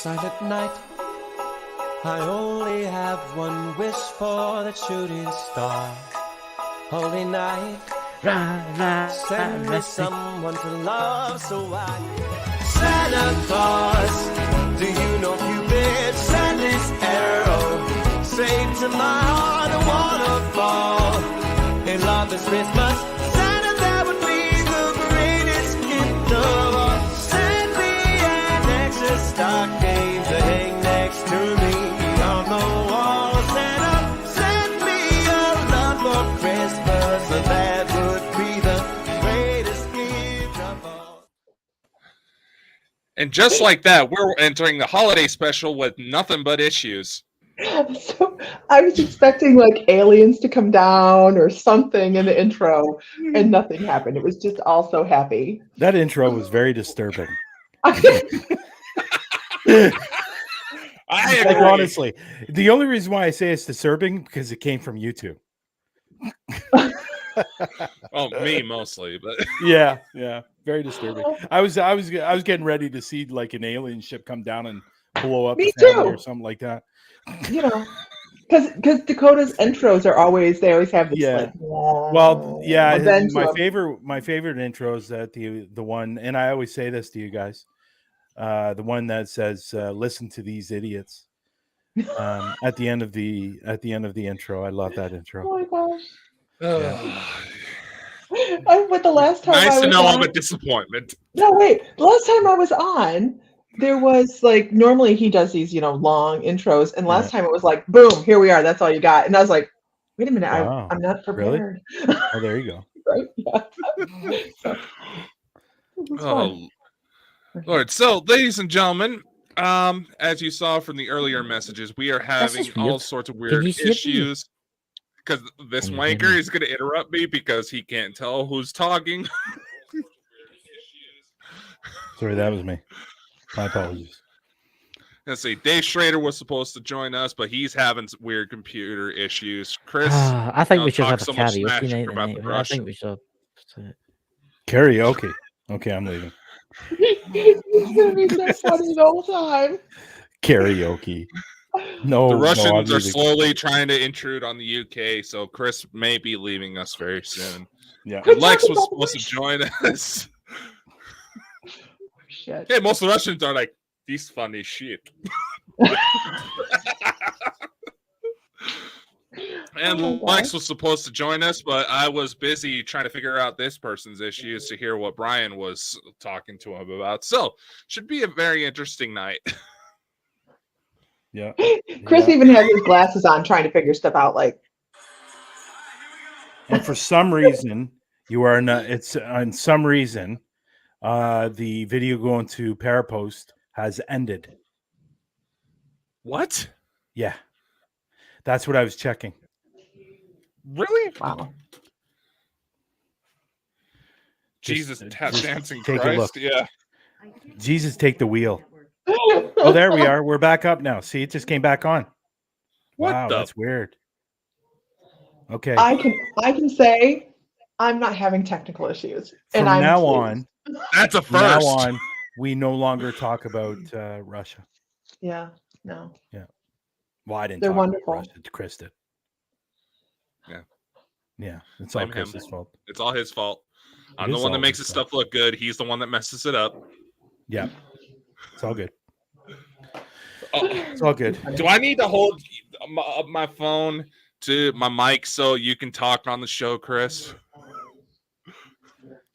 silent night. I only have one wish for the shooting star. Holy night, send me someone to love, so I Santa Claus, do you know Cupid sent his arrow straight to my heart, a waterfall. In love this Christmas, Santa, that would be the greatest gift of all. Send me an extra stocking to hang next to me on the wall. Santa, send me a love for Christmas, so that would be the greatest gift of all. And just like that, we're entering the holiday special with nothing but issues. So I was expecting like aliens to come down or something in the intro, and nothing happened. It was just all so happy. That intro was very disturbing. I agree. Like, honestly, the only reason why I say it's disturbing because it came from YouTube. Oh, me mostly, but yeah, very disturbing. I was getting ready to see like an alien ship come down and blow up Me the family too. or something like that. You know, because Dakota's intros are always have this like, well, yeah. My of- favorite intro is that the one, and I always say this to you guys, the one that says "Listen to these idiots." At the end of the intro, I love that intro. Oh my gosh! yeah. But the last time Nice I to was know on, I'm a disappointment. No, wait. The last time I was on, there was like normally he does these, long intros, and last time it was like, boom, here we are. That's all you got. And I was like, wait a minute, Wow. I'm not prepared. Really? Oh, there you go. Right? Yeah. So, it was fun. Lord. So, ladies and gentlemen, as you saw from the earlier messages, we are having all sorts of weird issues. Because this wanker is going to interrupt me because he can't tell who's talking. Sorry, that was me. My apologies. Let's see. Dave Schrader was supposed to join us, but he's having some weird computer issues. Chris, I think we should have a so much karaoke smack night about the tonight. I brush. think we should. Karaoke. Okay, I'm leaving. It's gonna be so funny the whole time. Karaoke. No, the Russians I'm are leaving. slowly trying to intrude on the UK, so Chris may be leaving us very soon. Yeah. And Lex was supposed to join us. Shit. Hey, most of the Russians are like, this funny shit. And Lex was supposed to join us, but I was busy trying to figure out this person's issues to hear what Bryan was talking to him about. So, should be a very interesting night. Yeah. Chris even has his glasses on trying to figure stuff out. Like, and for some reason, you are not. It's on some reason, the video going to Parapost has ended. What? Yeah, that's what I was checking. Really? wow. Jesus, tap dancing take a Christ. look. Yeah. Jesus, take the wheel. Oh, there we are. We're back up now. See, it just came back on. What Wow, the? that's weird. Okay. I can say I'm not having technical issues. From I'm now pleased. on, That's a from now first. on, we no longer talk about Russia. Yeah, no. Well, I didn't. They're talk wonderful. About Russia. Chris did. Yeah, it's all Blame him. Chris's fault. It's all his fault. I'm It the is one that all makes his his fault. stuff look good. He's the one that messes it up. Yeah, it's all good. Oh, It's all good. do I need to hold my phone to my mic so you can talk on the show, Chris?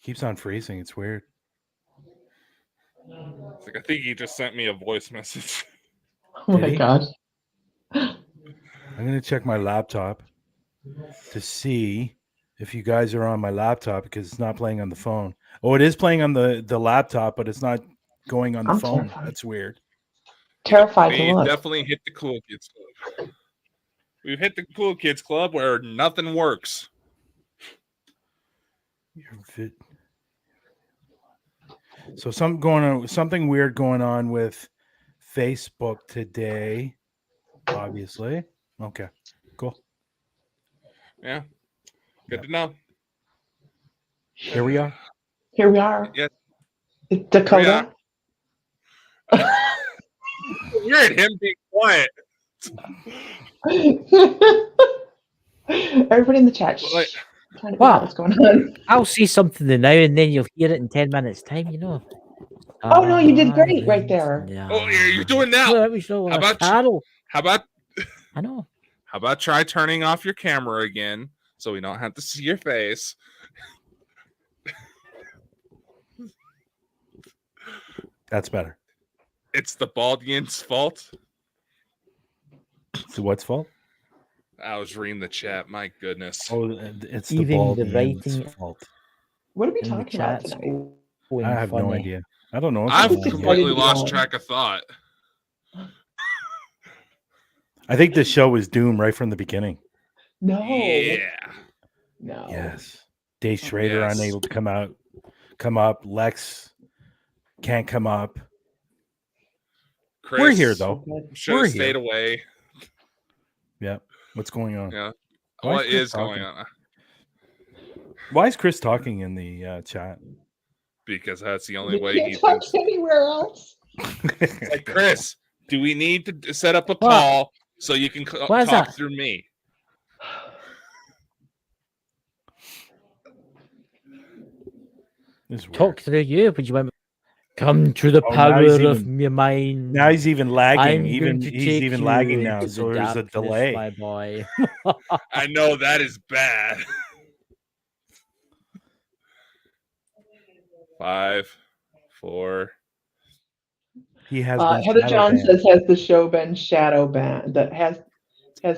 Keeps on freezing. It's weird. It's like, I think he just sent me a voice message. Oh Did my he? god. I'm gonna check my laptop to see if you guys are on my laptop because it's not playing on the phone. Oh, it is playing on the laptop, but it's not going on the I'm phone. terrified. That's weird. Terrified to We look. definitely hit the cool kids club. We've hit the cool kids club where nothing works. So something weird going on with Facebook today. Obviously. Okay. Cool. Yeah. Good to know. Here we are. Here we are. Yeah. Dakota. weird him being quiet. Everybody in the chat. Like, Trying to figure out what's going on. I'll say something now and then you'll hear it in 10 minutes time, you know. Oh no, you did great right there. Yeah. oh, you're doing now. Well, we should How about Carol. How about I know. How about try turning off your camera again so we don't have to see your face? That's better. It's the Baldian's fault. So what's fault? I was reading the chat. My goodness. Oh, it's the Even the Baldian's writing fault. What are we in the talking about chat's tonight? going I have no funny. idea. I don't know. what's I've going on. completely Funny. lost track of thought. I think this show was doomed right from the beginning. No. Yeah. No. Yes. Dave Schrader Yes. unable to come up. Lex can't come up. Chris We're here though. should We're have stayed here. away. Yeah. What's going on? Yeah. Why What is Chris is going talking? on? Why is Chris talking in the chat? Because that's the only We way he can't talk thinks. anywhere else. Like, Chris, do we need to set up a What? call so you can What is talk that? through me? This is weird. Talk through you, but you went. Come to the Oh, now power he's of even- your mind. Now he's even lagging. I'm Even going to he's take even you lagging now. into So the there's a darkness, delay. my boy. I know that is bad. 5, 4. He has been Heather shadow John banned. says, "Has the show been shadow banned?" That has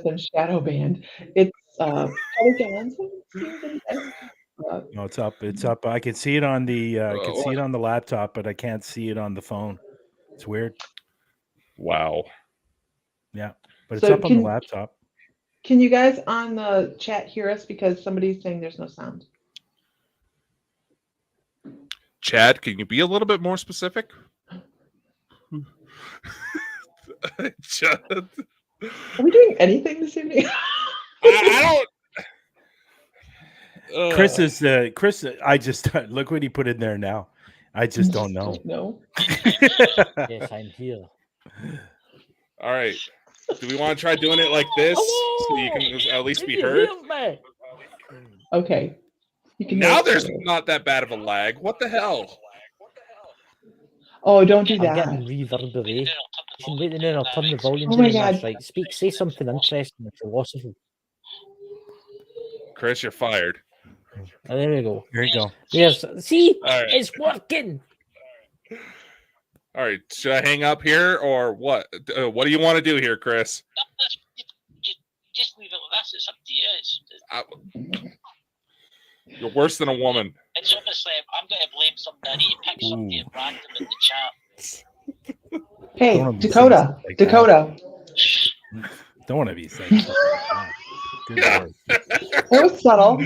been shadow banned. It's Heather Johnson. No, it's up. It's up. I can see it on the I can see it on the laptop, but I can't see it on the phone. It's weird. Wow. Yeah, but it's So up on the laptop. Can you guys on the chat hear us? Because somebody's saying there's no sound. Chad, can you be a little bit more specific? Chad, Are we doing anything this evening? I don't. Chris is Chris. I just look what he put in there now. I just don't know. No. Yes, I'm here. All right. Do we want to try doing it like this so you can at least be heard? Okay. You can Now hear us there's better. not that bad of a lag. What the hell? Oh, don't do I'm that. getting reverberation. Wait a minute, I'll turn the volume Oh down. my That's God. right. Say something interesting or philosophy. Chris, you're fired. Oh, there we go. There you go. Yes. See, All right. it's working. All right. Should I hang up here or what? What do you want to do here, Chris? Just leave it like this. It's up to you. You're worse than a woman. It's obviously I'm going to blame somebody. You pick somebody at random in the chat. Hey, Don't be Dakota. sensitive like that. Dakota. Don't want to be saying stuff like that. Good Lord. That was subtle.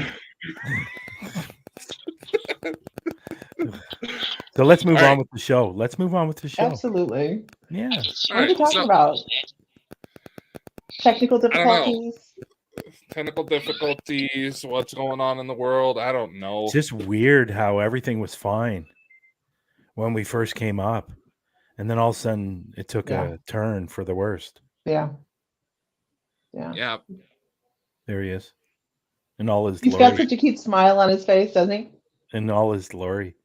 So let's move All on right. with the show. Let's move on with the show. Absolutely. Yeah. I can see What are you Alright, talking so- about? Technical don't know. difficulties. Technical difficulties. What's going on in the world? I don't know. It's just weird how everything was fine when we first came up. And then all of a sudden it took Yeah. a turn for the worst. Yeah. Yeah. Yeah. There he is. In all his He's glory. got such a cute smile on his face, doesn't he? In all his glory.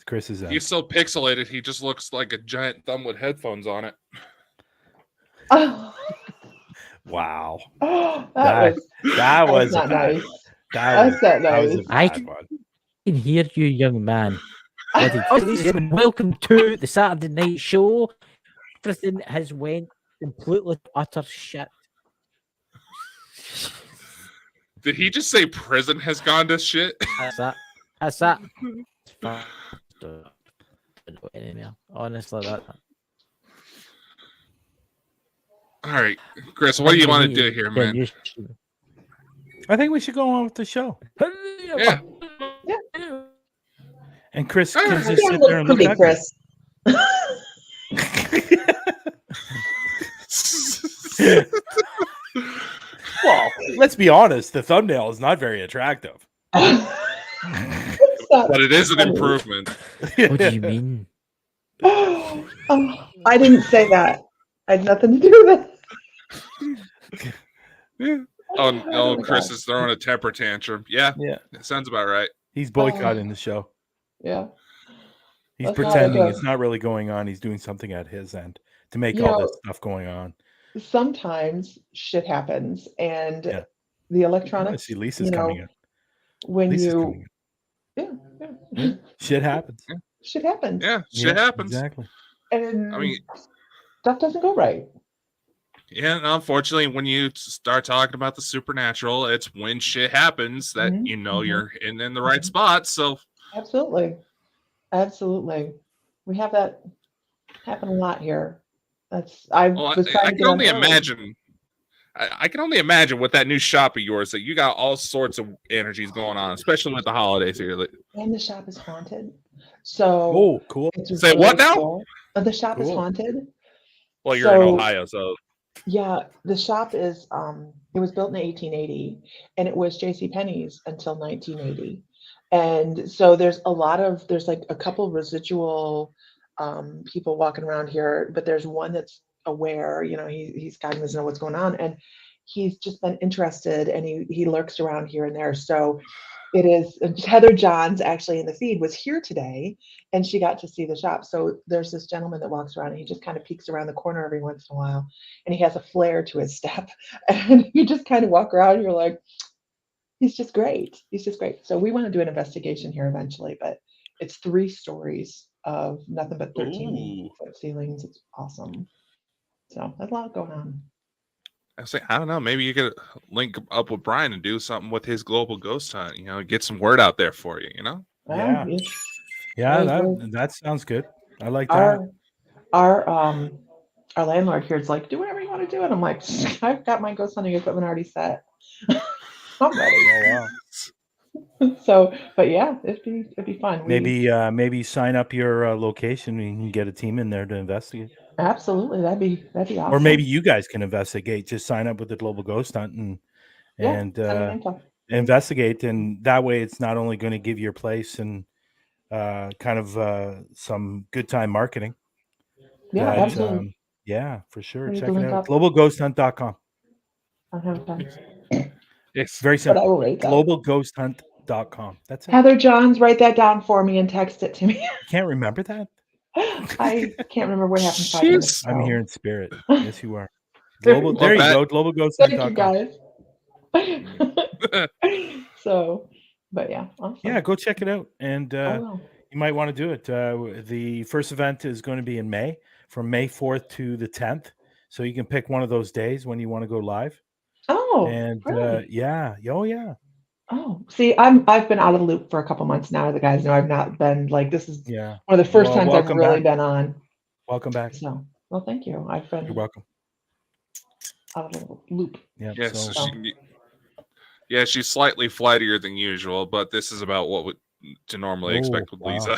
Chris is He's so pixelated, he just looks like a giant thumb with headphones on it. Oh, wow. that was not bad nice. one. That was That's not that was a nice. I bad one. can hear you, young man. Welcome to the Saturday night show. Everything has went completely utter shit. Did he just say prison has gone to shit? That's that. That's that. Don't know anymore. Honestly, that. All right, Chris, what do you want to do here, man? I think we should go on with the show. Yeah. And Chris All can right. just You sit don't there and look look pretty, at Chris. Well, let's be honest. The thumbnail is not very attractive. But it is an improvement. What do you mean? Oh, I didn't say that. I had nothing to do with it. Yeah. Oh, Chris is throwing a temper tantrum. Yeah, Yeah. that sounds about right. He's boycotting the show. Yeah. He's That's pretending not it's not really going on. He's doing something at his end to make You all know, this stuff going on. Sometimes shit happens, and Yeah. the I electronics, see Lisa's coming in. when Lisa's you, coming in. yeah, Yeah. Shit happens. shit happens. Yeah, shit happens. Exactly. And I mean, stuff doesn't go right. yeah, and unfortunately, when you start talking about the supernatural, it's when shit happens that Mhm, you know mhm. you're in the right spot. So, Absolutely. Absolutely. We have that happen a lot here. I well, was trying I to can get on only early. imagine. I can only imagine with that new shop of yours that you got all sorts of energies going on, especially with the holidays here. And the shop is haunted. So Oh, cool. it's Say what now? cool. The shop is Cool. haunted. Well, you're in So- Ohio, so Yeah, the shop is it was built in 1880 and it was J.C. Penney's until 1980. And so there's like a couple residual people walking around here, but there's one that's aware, he's cognizant of what's going on, and he's just been interested, and he lurks around here and there. So it is Heather Johns actually in the feed was here today, and she got to see the shop. So there's this gentleman that walks around and he just kind of peeks around the corner every once in a while, and he has a flair to his step, and you just kind of walk around and you're like, he's just great. He's just great. So we want to do an investigation here eventually, but it's 3 stories of nothing but 13-foot ceilings. It's awesome. So there's a lot going on. I don't know. Maybe you could link up with Brian and do something with his global ghost hunt. Get some word out there for you. Yeah. It's- Yeah, Very that sounds good. I like that. our landlord here is like, do whatever you want to do, and I'm like, I've got my ghost hunting equipment already set. I'm ready. Oh wow. So, but yeah, it'd be fun. Maybe sign up your location and you can get a team in there to investigate. Absolutely, that'd be awesome. Or maybe you guys can investigate. Just sign up with the Global Ghost Hunt and send an info. investigate, and that way it's not only going to give your place and kind of some good time marketing. Yeah, that, absolutely. Yeah, for sure. We need Check to it link out. up. GlobalGhostHunt.com. I don't have time. It's Very But simple. I will rate that. GlobalGhostHunt.com. That's it. Heather Johns, write that down for me and text it to me. You can't remember that? I can't remember what happened 5 minutes ago. I'm here in spirit. Yes, you are. Global. Well, There you go. Thank you, GlobalGhostHunt.com. guys. So, but yeah, awesome. Yeah, go check it out, and I will. you might want to do it. The first event is going to be in May, from May 4th to the 10th. So you can pick one of those days when you want to go live. Oh, And really? yeah, oh yeah, Oh, see, I've been out of the loop for a couple months now. The guys know I've not been like, this is yeah. one of the first Well, times I've welcome really back. been on. Welcome back. So, well, thank you. I've You're been welcome. out of the loop. Yeah. yes. So, She's slightly flightier than usual, but this is about what to normally expect with wow. Lisa.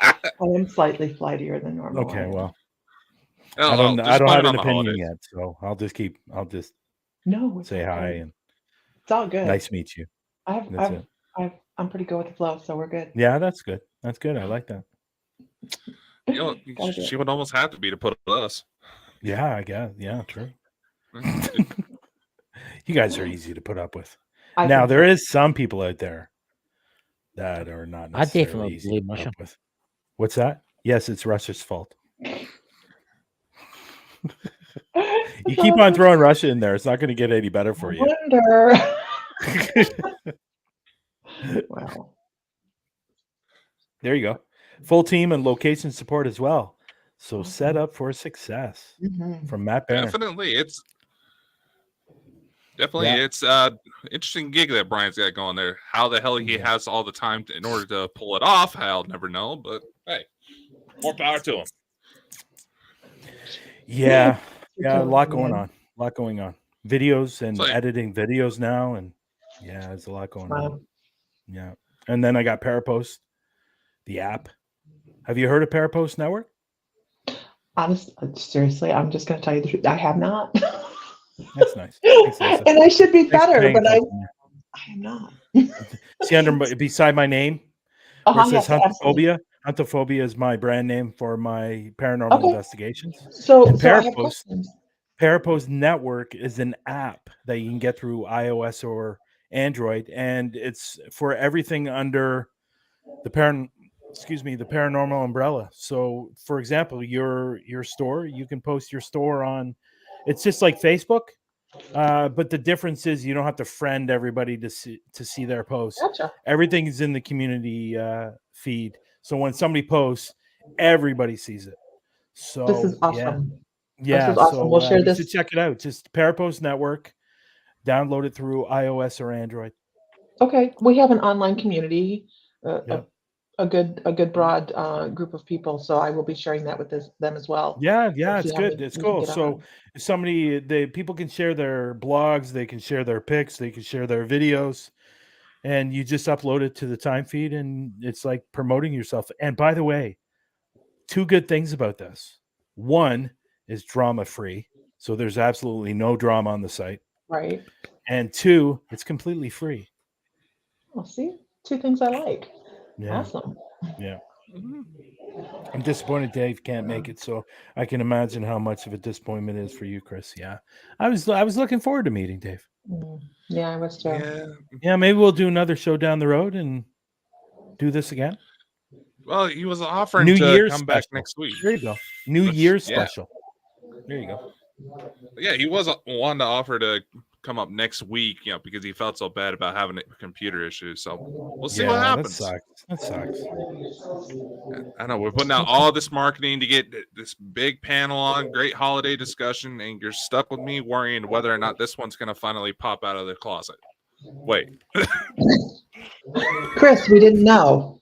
I am slightly flightier than normal. okay. Well, Oh, I don't just have blame it an on the opinion holidays. yet, so I'll just No, it's say all hi good. and It's all good. nice to meet you. That's it. I'm pretty good with the flow, so we're good. Yeah, that's good. That's good. I like that. Gotta do She it. would almost have to be to put us. Yeah, I guess. Yeah, true. You guys are easy to put up with. I Now think there is some people out there that are not I necessarily definitely easy blame to put Russia. up with. What's that? Yes, it's Russia's fault. You keep on throwing Russia in there. It's not going to get any better for you. Wonder. Wow. There you go. Full team and location support as well. So set up for success Mhm. from Matt Banner. Definitely, it's interesting gig that Brian's got going there. How the hell he has all the time in order to pull it off, I'll never know. But hey, more power to him. Yeah, a lot Man. going on. Videos and It's like- editing videos now, and yeah, there's a lot going Wow. on. Yeah, and then I got Parapost, the app. Have you heard of Parapost Network? Honestly, seriously, I'm just going to tell you the truth. I have not. That's nice. Thanks, Lisa. And I should be Thanks for better, paying but I attention. am not. See under beside my name where it says Yes, absolutely. Huntophobia. Ontophobia is my brand name for my paranormal investigations. So, And so I have questions. Parapost Network is an app that you can get through iOS or Android, and it's for everything under the paranormal umbrella. So, for example, your store, you can post your store on. It's just like Facebook, but the difference is you don't have to friend everybody to see their posts. Gotcha. Everything is in the community feed. So when somebody posts, everybody sees it. So This is awesome. Yeah. This is awesome. So We'll share you this. should check it out. Just Parapost Network. Download it through iOS or Android. Okay, we have an online community, Yep. a good broad group of people. So I will be sharing that with them as well. Yeah, We'll it's see how good. we It's can cool. get So on. if people can share their blogs, they can share their pics, they can share their videos, and you just upload it to the time feed, and it's like promoting yourself. And by the way, two good things about this. One is drama free, so there's absolutely no drama on the site. Right. And two, it's completely free. Well, see, two things I like. Yeah. Awesome. Yeah. I'm disappointed Dave can't make it, so I can imagine how much of a disappointment it is for you, Chris. Yeah. I was looking forward to meeting Dave. Yeah, I was too. Yeah, maybe we'll do another show down the road and do this again. Well, he was offering New to Year's come special. back next week. There you go. New Year's special. There you go. Yeah, he was one to offer to come up next week, because he felt so bad about having computer issues. So we'll see what happens. That sucks. I know we're putting out all this marketing to get this big panel on, great holiday discussion, and you're stuck with me worrying whether or not this one's going to finally pop out of the closet. Wait. Chris, we didn't know.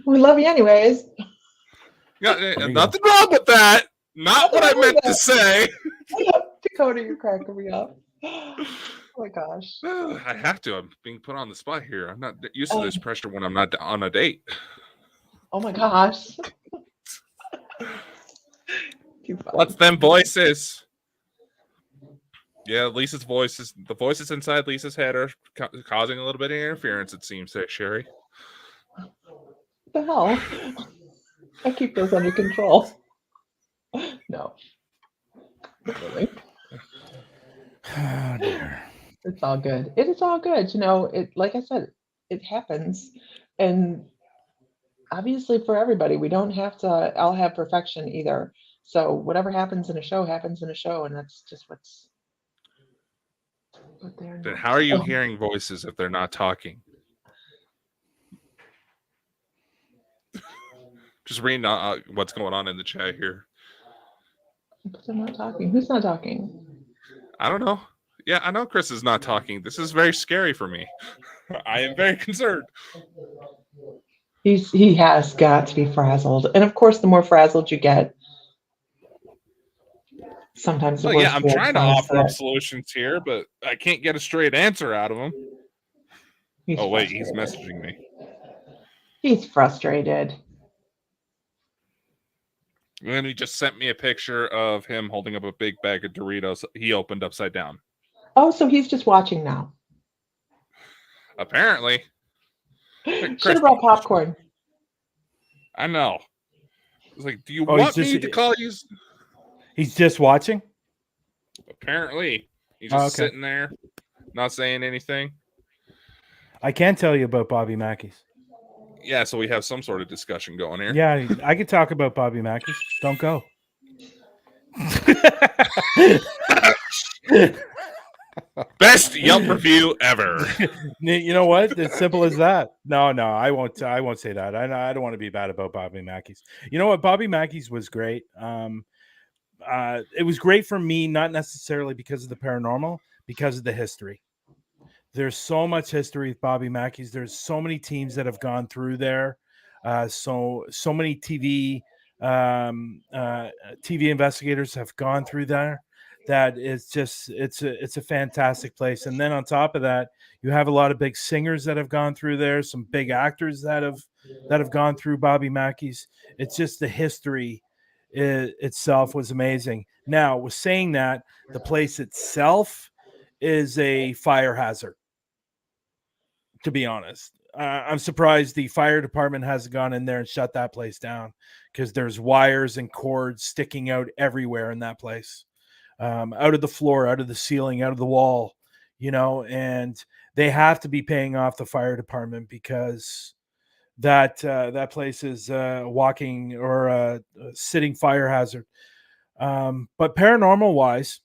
We love you anyways. Yeah, nothing wrong with that. Not what I meant to say. Dakota, you're cracking me up. Oh my gosh. I have to. I'm being put on the spot here. I'm not used to this pressure when I'm not on a date. Oh my gosh. What's them voices? Yeah, Lisa's voices. The voices inside Lisa's head are causing a little bit of interference, it seems, there, Sherry. What the hell? I keep those under control. No. Really. Oh, dear. It's all good. It is all good. It, like I said, it happens. And obviously for everybody, we don't have to all have perfection either. So whatever happens in a show happens in a show, and that's just what's there. Then how are you hearing voices if they're not talking? Just reading what's going on in the chat here. But they're not talking. Who's not talking? I don't know. Yeah, I know Chris is not talking. This is very scary for me. I am very concerned. He has got to be frazzled. And of course, the more frazzled you get, sometimes the worse. Yeah, I'm trying to offer up solutions here, but I can't get a straight answer out of him. He's messaging me. He's frustrated. And then he just sent me a picture of him holding up a big bag of Doritos he opened upside down. Oh, so he's just watching now. Apparently. Should have brought popcorn. I know. It's like, do you want me to call you? He's just watching? Apparently. He's just sitting there, not saying anything. I can tell you about Bobby Mackey's. Yeah, so we have some sort of discussion going here. Yeah, I could talk about Bobby Mackey's. Don't go. Best Yelp review ever. You know what? It's simple as that. No, I won't say that. I don't want to be bad about Bobby Mackey's. You know what? Bobby Mackey's was great. It was great for me, not necessarily because of the paranormal, because of the history. There's so much history with Bobby Mackey's. There's so many teams that have gone through there. So many TV investigators have gone through there. That it's a fantastic place. And then on top of that, you have a lot of big singers that have gone through there, some big actors that have gone through Bobby Mackey's. It's just the history itself was amazing. Now, with saying that, the place itself is a fire hazard, to be honest. I'm surprised the fire department hasn't gone in there and shut that place down, because there's wires and cords sticking out everywhere in that place, out of the floor, out of the ceiling, out of the wall, and they have to be paying off the fire department, because that place is walking or a sitting fire hazard. But paranormal wise,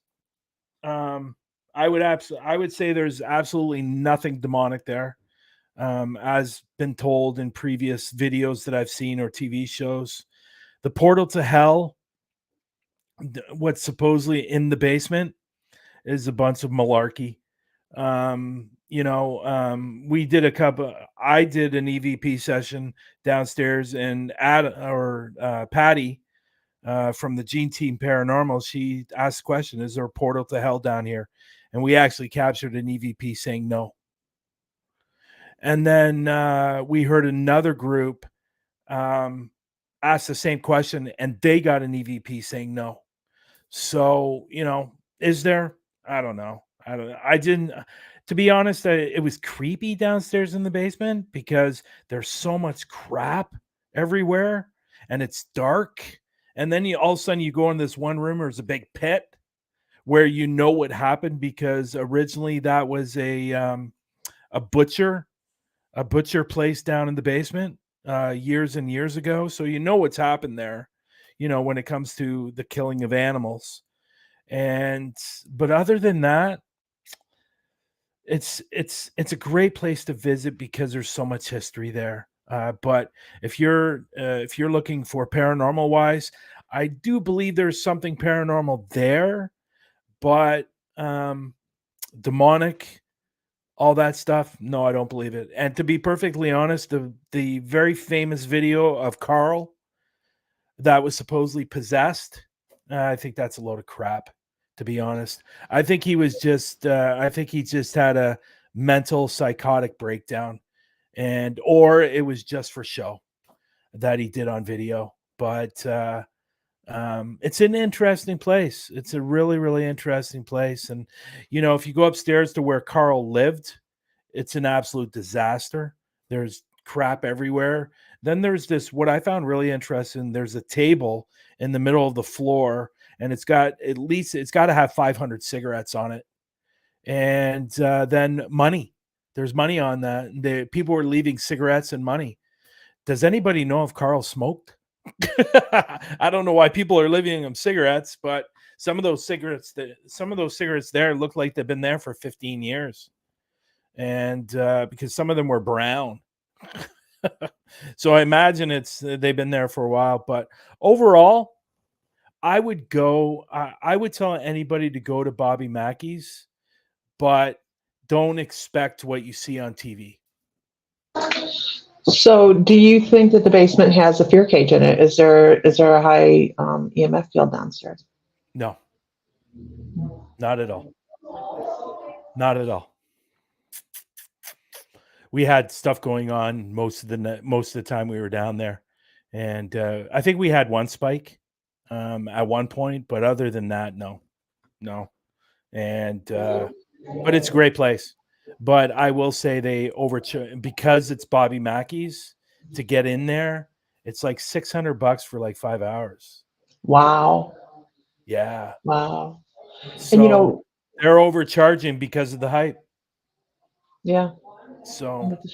I would say there's absolutely nothing demonic there. As been told in previous videos that I've seen or TV shows, the portal to hell, what's supposedly in the basement, is a bunch of malarkey. We did I did an EVP session downstairs, and Patty from the Gene Team Paranormal, she asked the question, is there a portal to hell down here? And we actually captured an EVP saying no. And then we heard another group ask the same question, and they got an EVP saying no. So, is there? I don't know. I didn't, to be honest, it was creepy downstairs in the basement, because there's so much crap everywhere and it's dark. And then all of a sudden you go in this one room, there's a big pit where what happened, because originally that was a butcher place down in the basement years and years ago. So what's happened there, when it comes to the killing of animals. But other than that, it's a great place to visit, because there's so much history there. But if you're looking for paranormal wise, I do believe there's something paranormal there, but demonic, all that stuff, no, I don't believe it. And to be perfectly honest, the very famous video of Carl that was supposedly possessed, I think that's a load of crap, to be honest. I think he was just I think he just had a mental psychotic breakdown, or it was just for show that he did on video. But it's an interesting place. It's a really, really interesting place. And if you go upstairs to where Carl lived, it's an absolute disaster. There's crap everywhere. Then there's this, what I found really interesting, there's a table in the middle of the floor, and it's got to have 500 cigarettes on it. And then money. There's money on that. The people were leaving cigarettes and money. Does anybody know if Carl smoked? I don't know why people are leaving him cigarettes, but some of those cigarettes there look like they've been there for 15 years. And because some of them were brown. So I imagine they've been there for a while. But overall, I would tell anybody to go to Bobby Mackey's, but don't expect what you see on TV. So do you think that the basement has a fear cage in it? Is there a high EMF field downstairs? No, not at all. Not at all. We had stuff going on most of the time we were down there. And I think we had one spike at one point, but other than that, no. And but it's a great place. But I will say because it's Bobby Mackey's, to get in there, it's like $600 for like 5 hours. Wow. Yeah. Wow. So And they're overcharging because of the hype. Yeah. So That's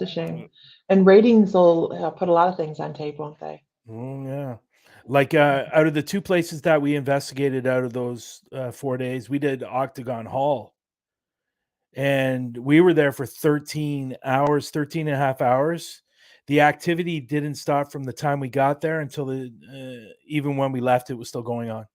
a shame. And ratings will put a lot of things on tape, won't they? Yeah. Like out of the two places that we investigated out of those 4 days, we did Octagon Hall. And we were there for 13 and a half hours. The activity didn't stop from the time we got there until even when we left, it was still going on.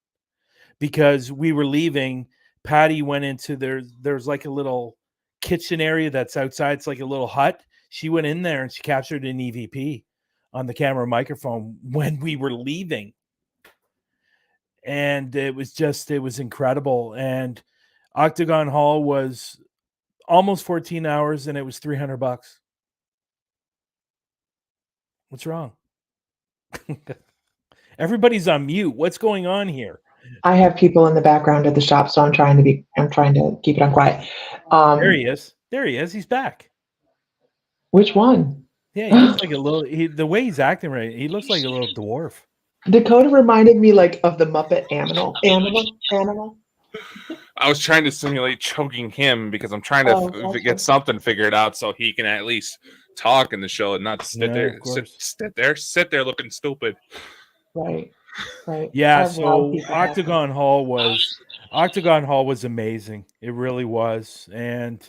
Because we were leaving, Patty went into there's like a little kitchen area that's outside. It's like a little hut. She went in there and she captured an EVP on the camera microphone when we were leaving. And it was incredible. And Octagon Hall was almost 14 hours, and it was $300. What's wrong? Everybody's on mute. What's going on here? I have people in the background at the shop, so I'm trying to keep it on quiet. There he is. He's back. Which one? Yeah, he looks like a little. The way he's acting right, he looks like a little dwarf. Dakota reminded me like of the Muppet animal. I was trying to simulate choking him because I'm trying to get something figured out so he can at least talk in the show and not sit there looking stupid. Right. Yeah. So Octagon Hall was amazing. It really was. And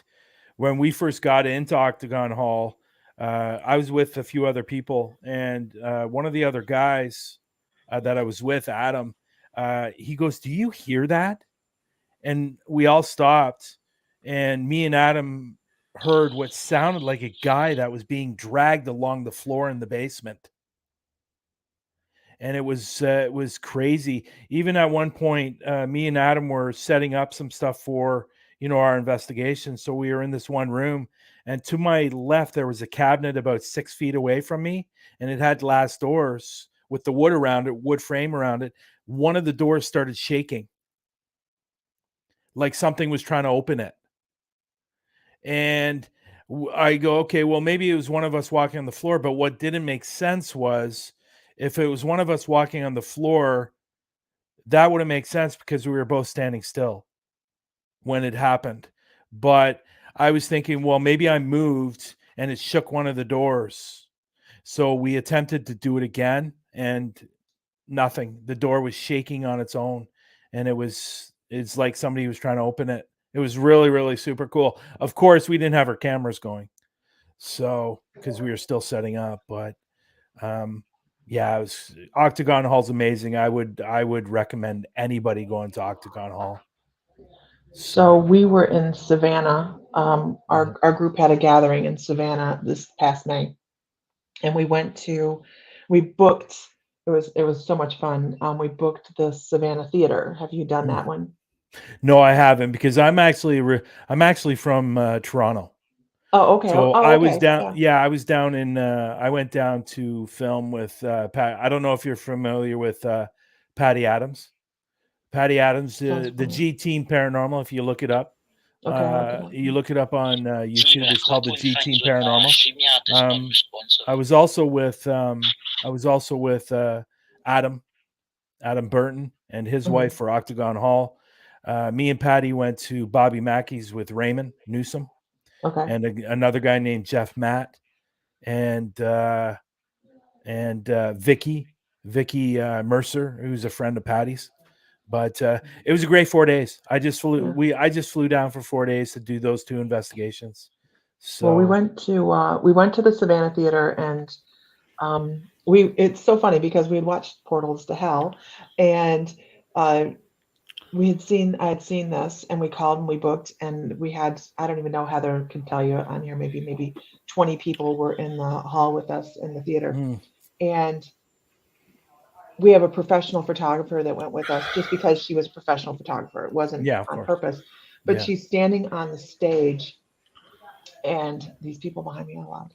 when we first got into Octagon Hall, I was with a few other people, and one of the other guys that I was with, Adam, he goes, "Do you hear that?" And we all stopped, and me and Adam heard what sounded like a guy that was being dragged along the floor in the basement. And it was crazy. Even at one point, me and Adam were setting up some stuff for our investigation. So we were in this one room, and to my left there was a cabinet about 6 feet away from me, and it had glass doors with the wood frame around it. One of the doors started shaking, like something was trying to open it. And I go, okay, well, maybe it was one of us walking on the floor. But what didn't make sense was, if it was one of us walking on the floor, that would have made sense because we were both standing still when it happened. But I was thinking, well, maybe I moved and it shook one of the doors. So we attempted to do it again, and nothing. The door was shaking on its own, and it's like somebody was trying to open it. It was really, really super cool. Of course, we didn't have our cameras going, so because we were still setting up. But yeah, Octagon Hall's amazing. I would recommend anybody going to Octagon Hall. So we were in Savannah. Our group had a gathering in Savannah this past May, and we booked. It was so much fun. We booked the Savannah Theater. Have you done that one? No, I haven't, because I'm actually from Toronto. Oh, okay. So I was down. Yeah. I was down in. I went down to film with Pat. I don't know if you're familiar with Patty Adams. Patty Adams, the G Team Paranormal. If you look it up, you look it up on YouTube. It's called the G Team Paranormal. I was also with Adam Burton and his wife for Octagon Hall. Me and Patty went to Bobby Mackey's with Raymond Newsom. Okay. And another guy named Jeff Matt, and Vicky Mercer, who's a friend of Patty's. But it was a great 4 days. I just flew down for 4 days to do those two investigations. So well, we went to the Savannah Theater, and it's so funny because we had watched Portals to Hell, and I had seen this, and we called and we booked, and we had, I don't even know, Heather can tell you on here, maybe 20 people were in the hall with us in the theater. And we have a professional photographer that went with us just because she was a professional photographer. It wasn't on purpose, but she's standing on the stage, and these people behind me are loud.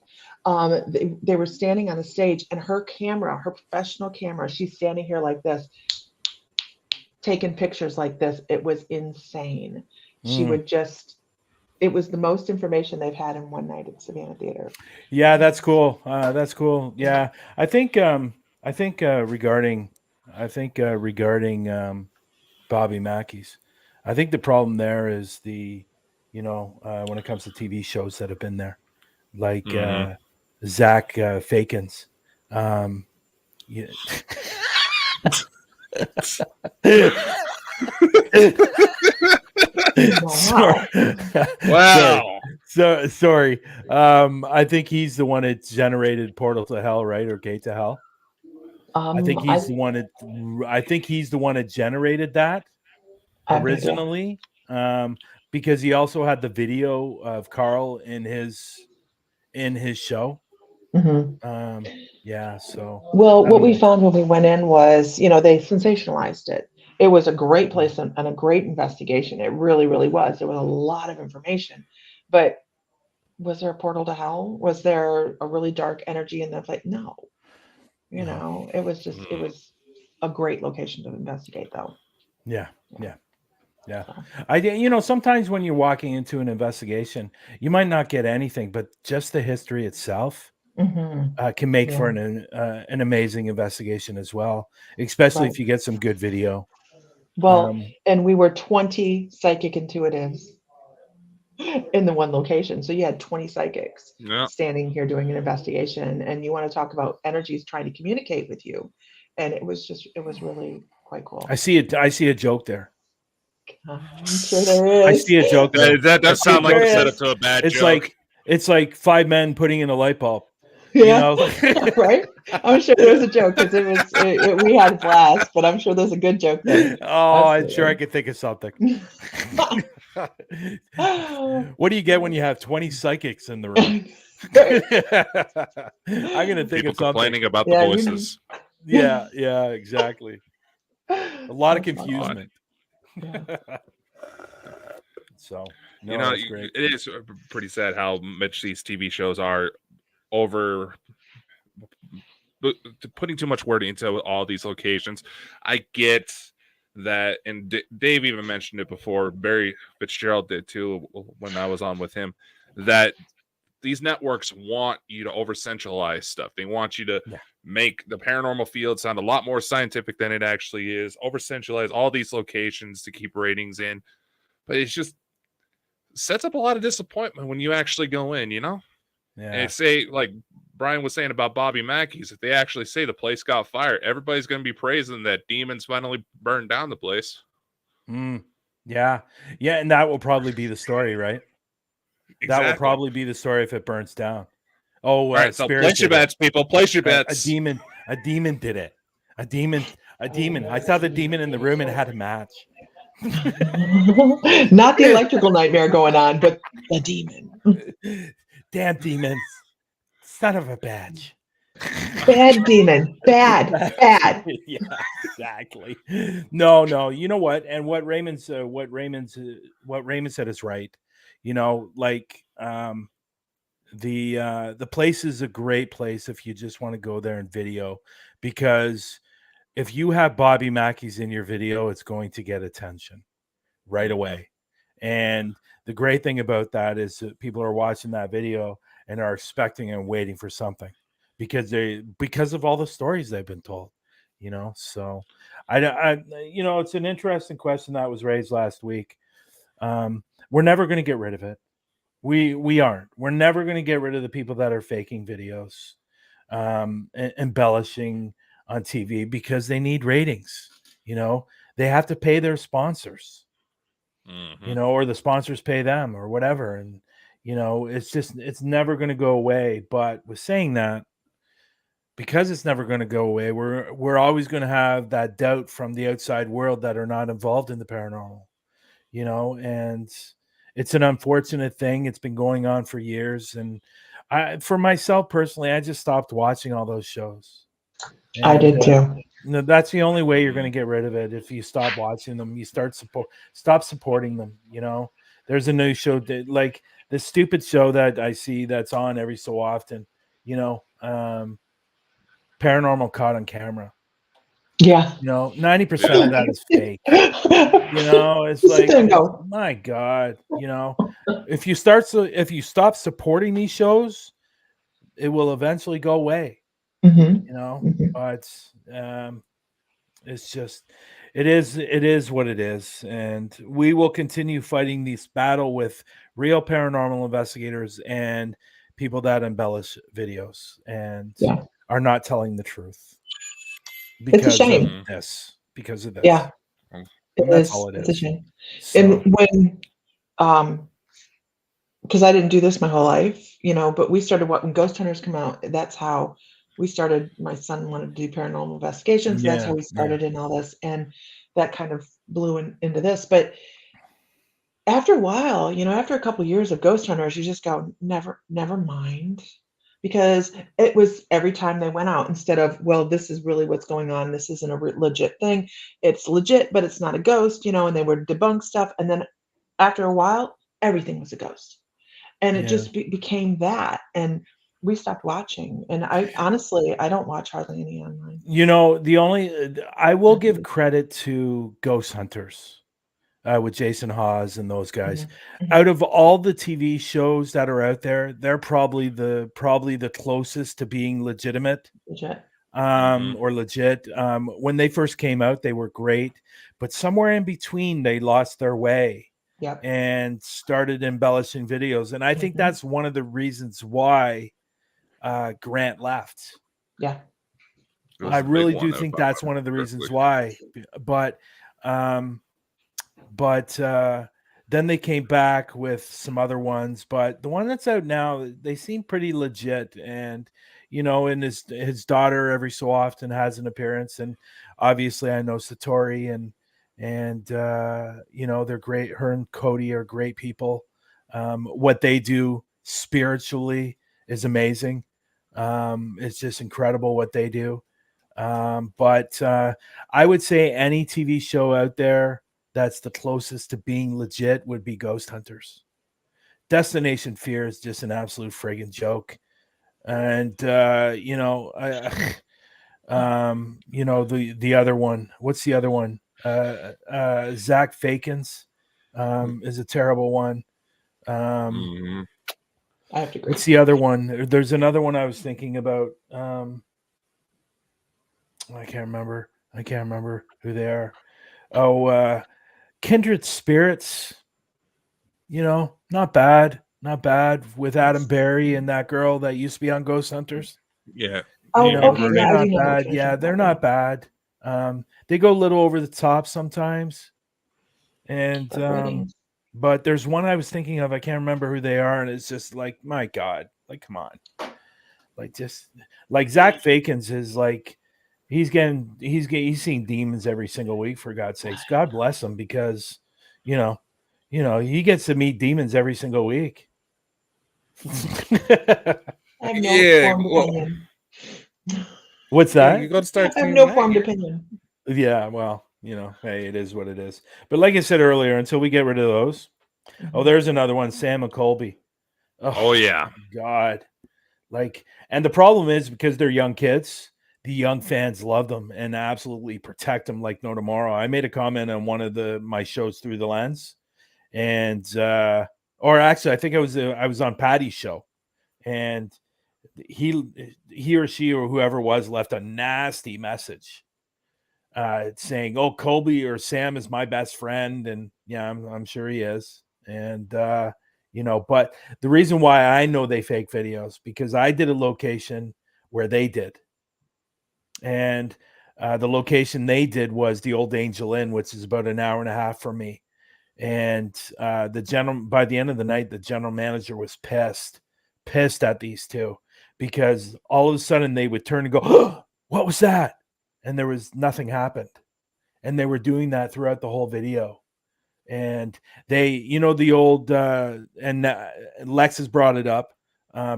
They were standing on the stage, and her professional camera, she's standing here like this, taking pictures like this. It was insane. She would it was the most information they've had in one night at Savannah Theater. Yeah, that's cool. That's cool. Yeah, I think regarding Bobby Mackey's, I think the problem there is when it comes to TV shows that have been there, like Zach Fakins. Wow. Sorry. I think he's the one that generated Portal to Hell, right? Or Gate to Hell. I think he's the one that generated that originally. Because he also had the video of Carl in his show. Yeah. So what we found when we went in was, they sensationalized it. It was a great place and a great investigation. It really, really was. There was a lot of information, but was there a portal to hell? Was there a really dark energy in that place? No. It was just, it was a great location to investigate, though. Yeah. Yeah. Sometimes when you're walking into an investigation, you might not get anything, but just the history itself can make for an amazing investigation as well, especially if you get some good video. Well, and we were 20 psychic intuitives in the one location. So you had 20 psychics standing here doing an investigation, and you want to talk about energies trying to communicate with you. And it was really quite cool. I see a joke there. I'm sure there is. I see a joke there. That does sound like a setup to a bad joke. It's like 5 men putting in a light bulb. Yeah, right. I'm sure there's a joke because we had a blast, but I'm sure there's a good joke there. Oh, I'm sure I could think of something. What do you get when you have 20 psychics in the room? I'm gonna think People of something. Complaining about the voices. Yeah, exactly. A lot of confusement. So it is pretty sad how much these TV shows are over putting too much word into all these locations. I get that, and Dave even mentioned it before. Barry Fitzgerald did too when I was on with him, that these networks want you to over centralize stuff. They want you to make the paranormal field sound a lot more scientific than it actually is, over centralize all these locations to keep ratings in, but it's just sets up a lot of disappointment when you actually go in, and say, like Brian was saying about Bobby Mackey's, if they actually say the place got fired, everybody's going to be praising that demons finally burned down the place. Yeah, and that will probably be the story, right? Exactly. That will probably be the story if it burns down. Oh, all right, so place your bets, people. Place your bets. A demon did it. A demon. I saw the demon in the room and it had a match. Not the electrical nightmare going on, but the demon. Damn demons. Son of a bitch. Bad demon. Bad. Yeah, exactly. No. You know what? And what Raymond said is right. The place is a great place if you just want to go there and video, because if you have Bobby Mackey's in your video, it's going to get attention right away. And the great thing about that is that people are watching that video and are expecting and waiting for something because of all the stories they've been told, So it's an interesting question that was raised last week. We're never going to get rid of it. We aren't. We're never going to get rid of the people that are faking videos, embellishing on TV because they need ratings. They have to pay their sponsors, or the sponsors pay them or whatever. And, it's never going to go away. But with saying that, because it's never going to go away, we're always going to have that doubt from the outside world that are not involved in the paranormal, and it's an unfortunate thing. It's been going on for years. And for myself personally, I just stopped watching all those shows. And, I did too. That's the only way you're going to get rid of it. If you stop watching them, you stop supporting them. There's a new show that, like the stupid show that I see that's on every so often, Paranormal Caught on Camera. Yeah. 90% of that is fake. It's like, my God, if you stop supporting these shows, it will eventually go away. But it's just, it is what it is. And we will continue fighting this battle with real paranormal investigators and people that embellish videos and are not telling the truth. It's a shame. Because of this. Yeah. That's all it is. It's a shame. So. And when, because I didn't do this my whole life, but we started when Ghost Hunters come out, that's how we started. My son wanted to do paranormal investigations. That's how we started in all this. And that kind of blew into this. But after a while, after a couple of years of Ghost Hunters, you just go, never mind. Because it was every time they went out, instead of, well, this is really what's going on. This isn't a legit thing. It's legit, but it's not a ghost, and they would debunk stuff. And then after a while, everything was a ghost. And it just became that. And we stopped watching. And I don't watch hardly any online. I will give credit to Ghost Hunters. with Jason Hawes and those guys. Mhm. Out of all the TV shows that are out there, they're probably the closest to being legitimate. Legit. Or legit. When they first came out, they were great, but somewhere in between, they lost their way Yep. and started embellishing videos. And I think that's one of the reasons why Grant left. Yeah. I really do think that's one of the reasons why. But then they came back with some other ones. But the one that's out now, they seem pretty legit. And and his daughter every so often has an appearance. And obviously, I know Satori and they're great. Her and Cody are great people. What they do spiritually is amazing. It's just incredible what they do. But I would say any TV show out there that's the closest to being legit would be Ghost Hunters. Destination Fear is just an absolute friggin' joke. And the other one, what's the other one? Zach Fakins is a terrible one. I have to agree. What's the other one? There's another one I was thinking about. I can't remember who they are. Oh, Kindred Spirits. Not bad with Adam Berry and that girl that used to be on Ghost Hunters. Yeah. Oh, okay. They're not bad. Yeah, they're not bad. They go a little over the top sometimes. And but there's one I was thinking of. I can't remember who they are, and it's just like, my God, like, come on, like, just like Zach Fakins is like, he's seeing demons every single week, for God's sakes. God bless him, because he gets to meet demons every single week. I have no formed opinion. What's that? You got to start. I have no formed opinion. Yeah, well, hey, it is what it is. But like I said earlier, until we get rid of those, oh, there's another one, Sam and Colby. Oh yeah, God, and the problem is, because they're young kids, the young fans love them and absolutely protect them like no tomorrow. I made a comment on one of my shows, Through the Lens, and or actually, I think I was on Patty's show, and he or she or whoever was left a nasty message. Saying, "Oh, Colby or Sam is my best friend," and yeah, I'm sure he is. And but the reason why I know they fake videos, because I did a location where they did, and the location they did was the old Angel Inn, which is about an hour and a half from me. And by the end of the night, the general manager was pissed at these two, because all of a sudden they would turn and go, "Oh, what was that?" And there was nothing happened. And they were doing that throughout the whole video. And they, the old, and Lex has brought it up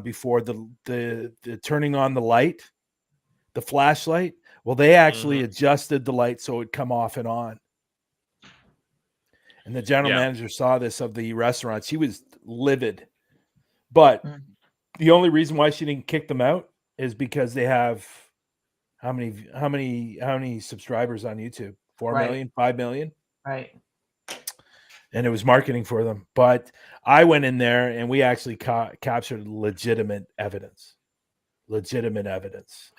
before, the turning on the light, the flashlight. Well, they actually adjusted the light so it would come off and on. And the general manager saw this of the restaurant. She was livid. But the only reason why she didn't kick them out is because they have how many subscribers on YouTube? 4 million, 5 million? Right. And it was marketing for them. But I went in there and we actually captured legitimate evidence.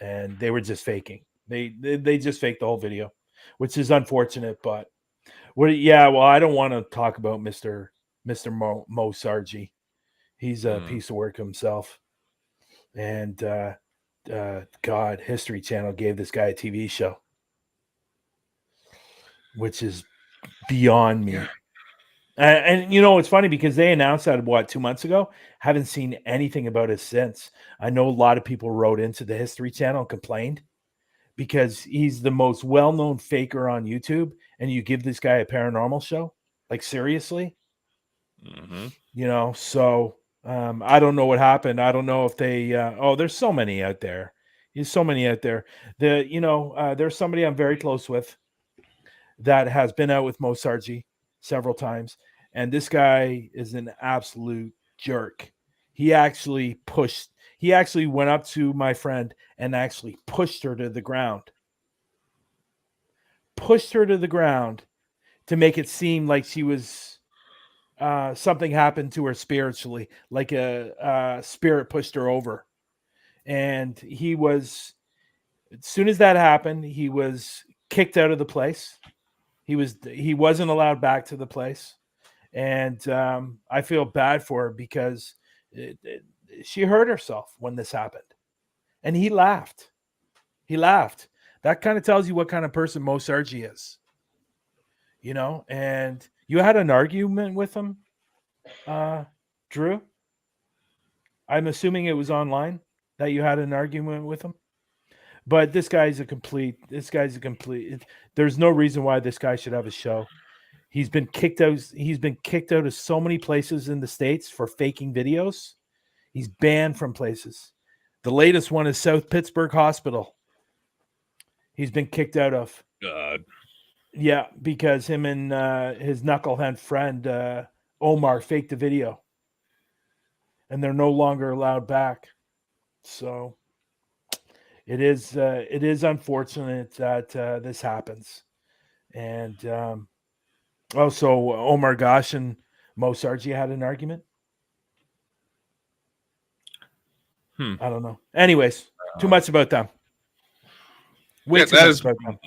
And they were just faking. They just faked the whole video, which is unfortunate. But I don't want to talk about Mr. Mo Sargi. He's a piece of work himself. And God, History Channel gave this guy a TV show, which is beyond me. And it's funny, because they announced that 2 months ago. Haven't seen anything about it since. I know a lot of people wrote into the History Channel and complained, because he's the most well-known faker on YouTube, and you give this guy a paranormal show? Like, seriously? So I don't know what happened. I don't know if they there's so many out there. There's somebody I'm very close with that has been out with Mo Sargi several times, and this guy is an absolute jerk. He actually went up to my friend and actually pushed her to the ground to make it seem like she was something happened to her spiritually, like a spirit pushed her over. And he was, as soon as that happened, he was kicked out of the place. He wasn't allowed back to the place. And I feel bad for her because she hurt herself when this happened. And he laughed. That kind of tells you what kind of person Mo Sargi is. You know, and you had an argument with him, Drew? I'm assuming it was online that you had an argument with him. But this guy's a complete. There's no reason why this guy should have a show. He's been kicked out. He's been kicked out of so many places in the States for faking videos. He's banned from places. The latest one is South Pittsburgh Hospital. He's been kicked out of. God. Yeah, because him and his knucklehead friend Omar faked the video, and they're no longer allowed back. So it is unfortunate that this happens. And also Omar Gosh and Mo Sargi had an argument. I don't know. Anyways, too much about them. Yeah, that is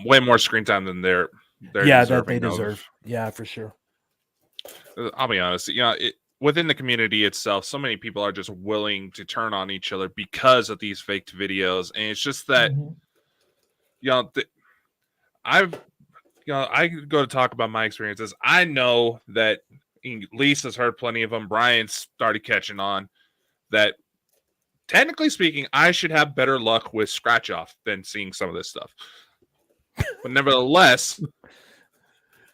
way more screen time than they're that they deserve. Yeah, for sure. I'll be honest. Within the community itself, so many people are just willing to turn on each other because of these faked videos, and it's just that I go to talk about my experiences. I know that Lisa's heard plenty of them. Bryan started catching on that. Technically speaking, I should have better luck with scratch off than seeing some of this stuff. But nevertheless,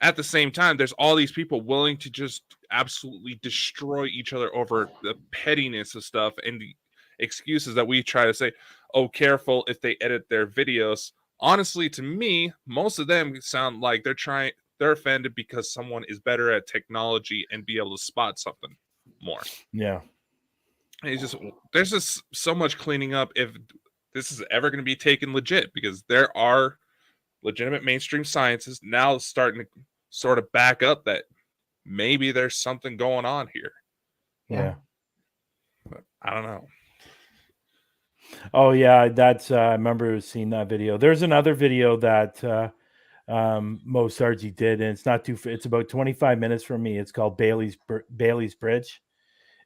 at the same time, there's all these people willing to just absolutely destroy each other over the pettiness of stuff and the excuses that we try to say, oh, careful if they edit their videos. Honestly, to me, most of them sound like they're offended because someone is better at technology and be able to spot something more. Yeah. There's just so much cleaning up if this is ever going to be taken legit, because there are legitimate mainstream sciences now starting to sort of back up that maybe there's something going on here. Yeah. But I don't know. Oh yeah, that's I remember seeing that video. There's another video that Mo Sargi did, and it's about 25 minutes from me. It's called Bailey's Bridge.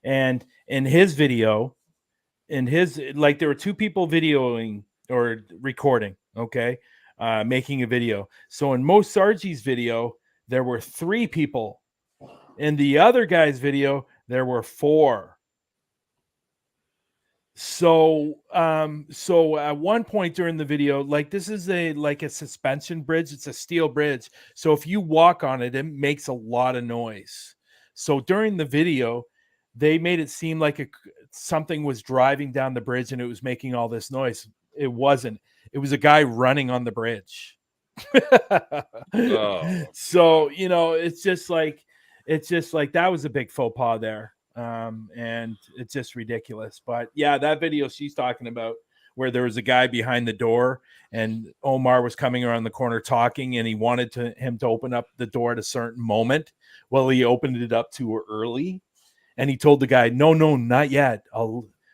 And in his video, there were two people videoing or recording, okay, making a video. So in Mo Sargi's video, there were 3 people. In the other guy's video, there were 4. So at one point during the video, like this is a suspension bridge. It's a steel bridge. So if you walk on it, it makes a lot of noise. So during the video, they made it seem like something was driving down the bridge and it was making all this noise. It wasn't. It was a guy running on the bridge. Oh. So, it's just like that was a big faux pas there. And it's just ridiculous. But yeah, that video she's talking about where there was a guy behind the door and Omar was coming around the corner talking and he wanted him to open up the door at a certain moment. Well, he opened it up too early. And he told the guy, no, not yet.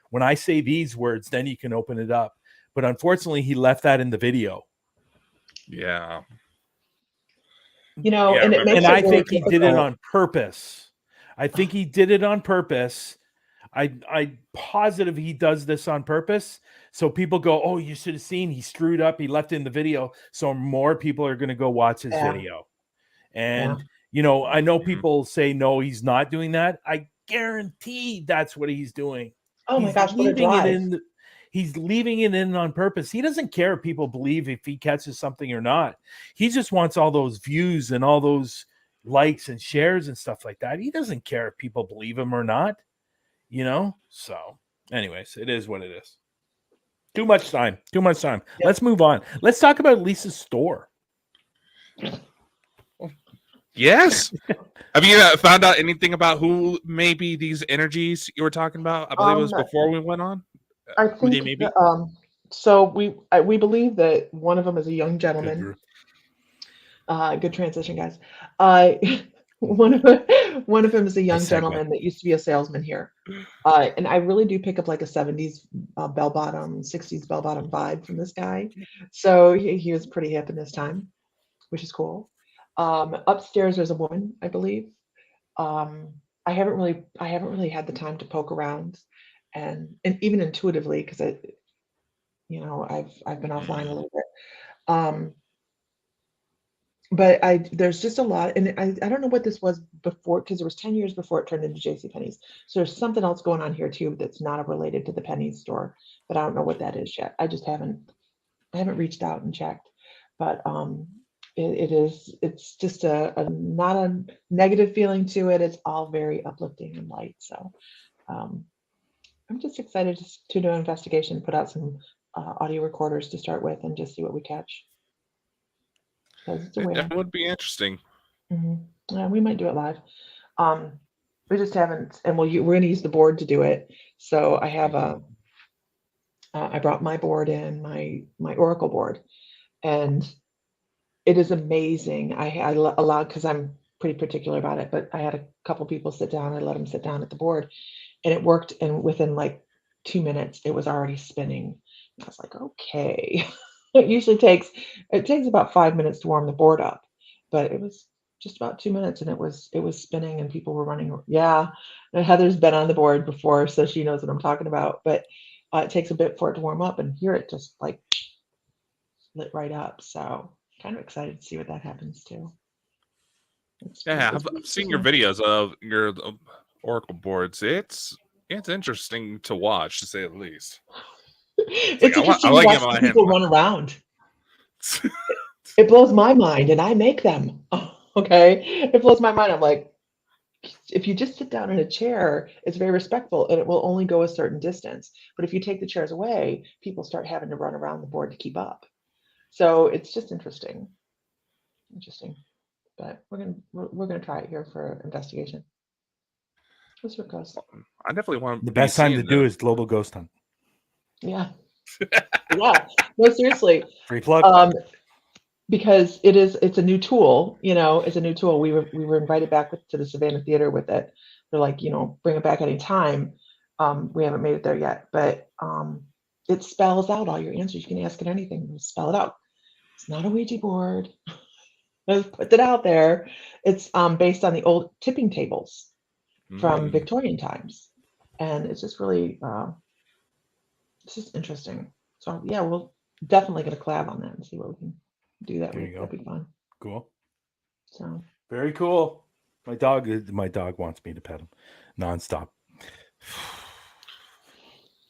When I say these words, then you can open it up. But unfortunately, he left that in the video. Yeah. And it makes I think he did it on purpose. I'm positive he does this on purpose. So people go, oh, you should have seen he screwed up. He left it in the video. So more people are going to go watch his video. And, I know people say, no, he's not doing that. I guarantee that's what he's doing. Oh my gosh, what a drive. He's leaving it in on purpose. He doesn't care if people believe if he catches something or not. He just wants all those views and all those likes and shares and stuff like that. He doesn't care if people believe him or not, So anyways, it is what it is. Too much time. Yep. Let's move on. Let's talk about Lisa's store. Yes. Have you found out anything about who maybe these energies you were talking about? I believe it was before we went on. I think so. We believe that one of them is a young gentleman. Good transition, guys. Uh, one of them is a young segue. gentleman that used to be a salesman here, and I really do pick up like a '70s bell bottom, '60s bell bottom vibe from this guy. So he was pretty hip in his time, which is cool. Upstairs there's a woman, I believe. Um, I haven't really had the time to poke around, and even intuitively because I've been offline a little bit. Um, but there's just a lot, and I don't know what this was before because it was 10 years before it turned into JCPenney's. So there's something else going on here too that's not related to the Penny's store, but I don't know what that is yet. I haven't reached out and checked, but it's just not a negative feeling to it. It's all very uplifting and light. So I'm just excited to do an investigation, put out some audio recorders to start with, and just see what we catch. It's That would be interesting. Yeah, we might do it live. We just haven't, and we're going to use the board to do it. So I have I brought my board in, my Oracle board, and it is amazing. I allowed, because I'm pretty particular about it, but I had a couple people sit down. I let them sit down at the board, and it worked. And within like 2 minutes, it was already spinning. I was like, okay. It usually takes about 5 minutes to warm the board up, but it was just about 2 minutes, and it was spinning, and people were running. Yeah, and Heather's been on the board before, so she knows what I'm talking about. But it takes a bit for it to warm up, and here it just like lit right up. So kind of excited to see what that happens too. I've seen your videos of your Oracle boards. It's interesting to watch, to say the least. It's interesting to watch people run around. It blows my mind, and I make them. Okay, it blows my mind. I'm like, if you just sit down in a chair, it's very respectful, and it will only go a certain distance. But if you take the chairs away, people start having to run around the board to keep up. So it's just interesting. But we're gonna try it here for investigation. We'll see what goes. I definitely want. The best time to do is Global Ghost Hunt. Yeah. Yeah. No, seriously. Free plug. Because it's a new tool, it's a new tool. We were invited back to the Savannah Theater with it. They're like, bring it back anytime. We haven't made it there yet, but it spells out all your answers. You can ask it anything, and spell it out. It's not a Ouija board. I've put it out there. It's based on the old tipping tables from Victorian times, and it's just really it's just interesting. So yeah, we'll definitely get a collab on that and see what we can do. That'd be fun. Cool. So very cool. My dog wants me to pet him nonstop.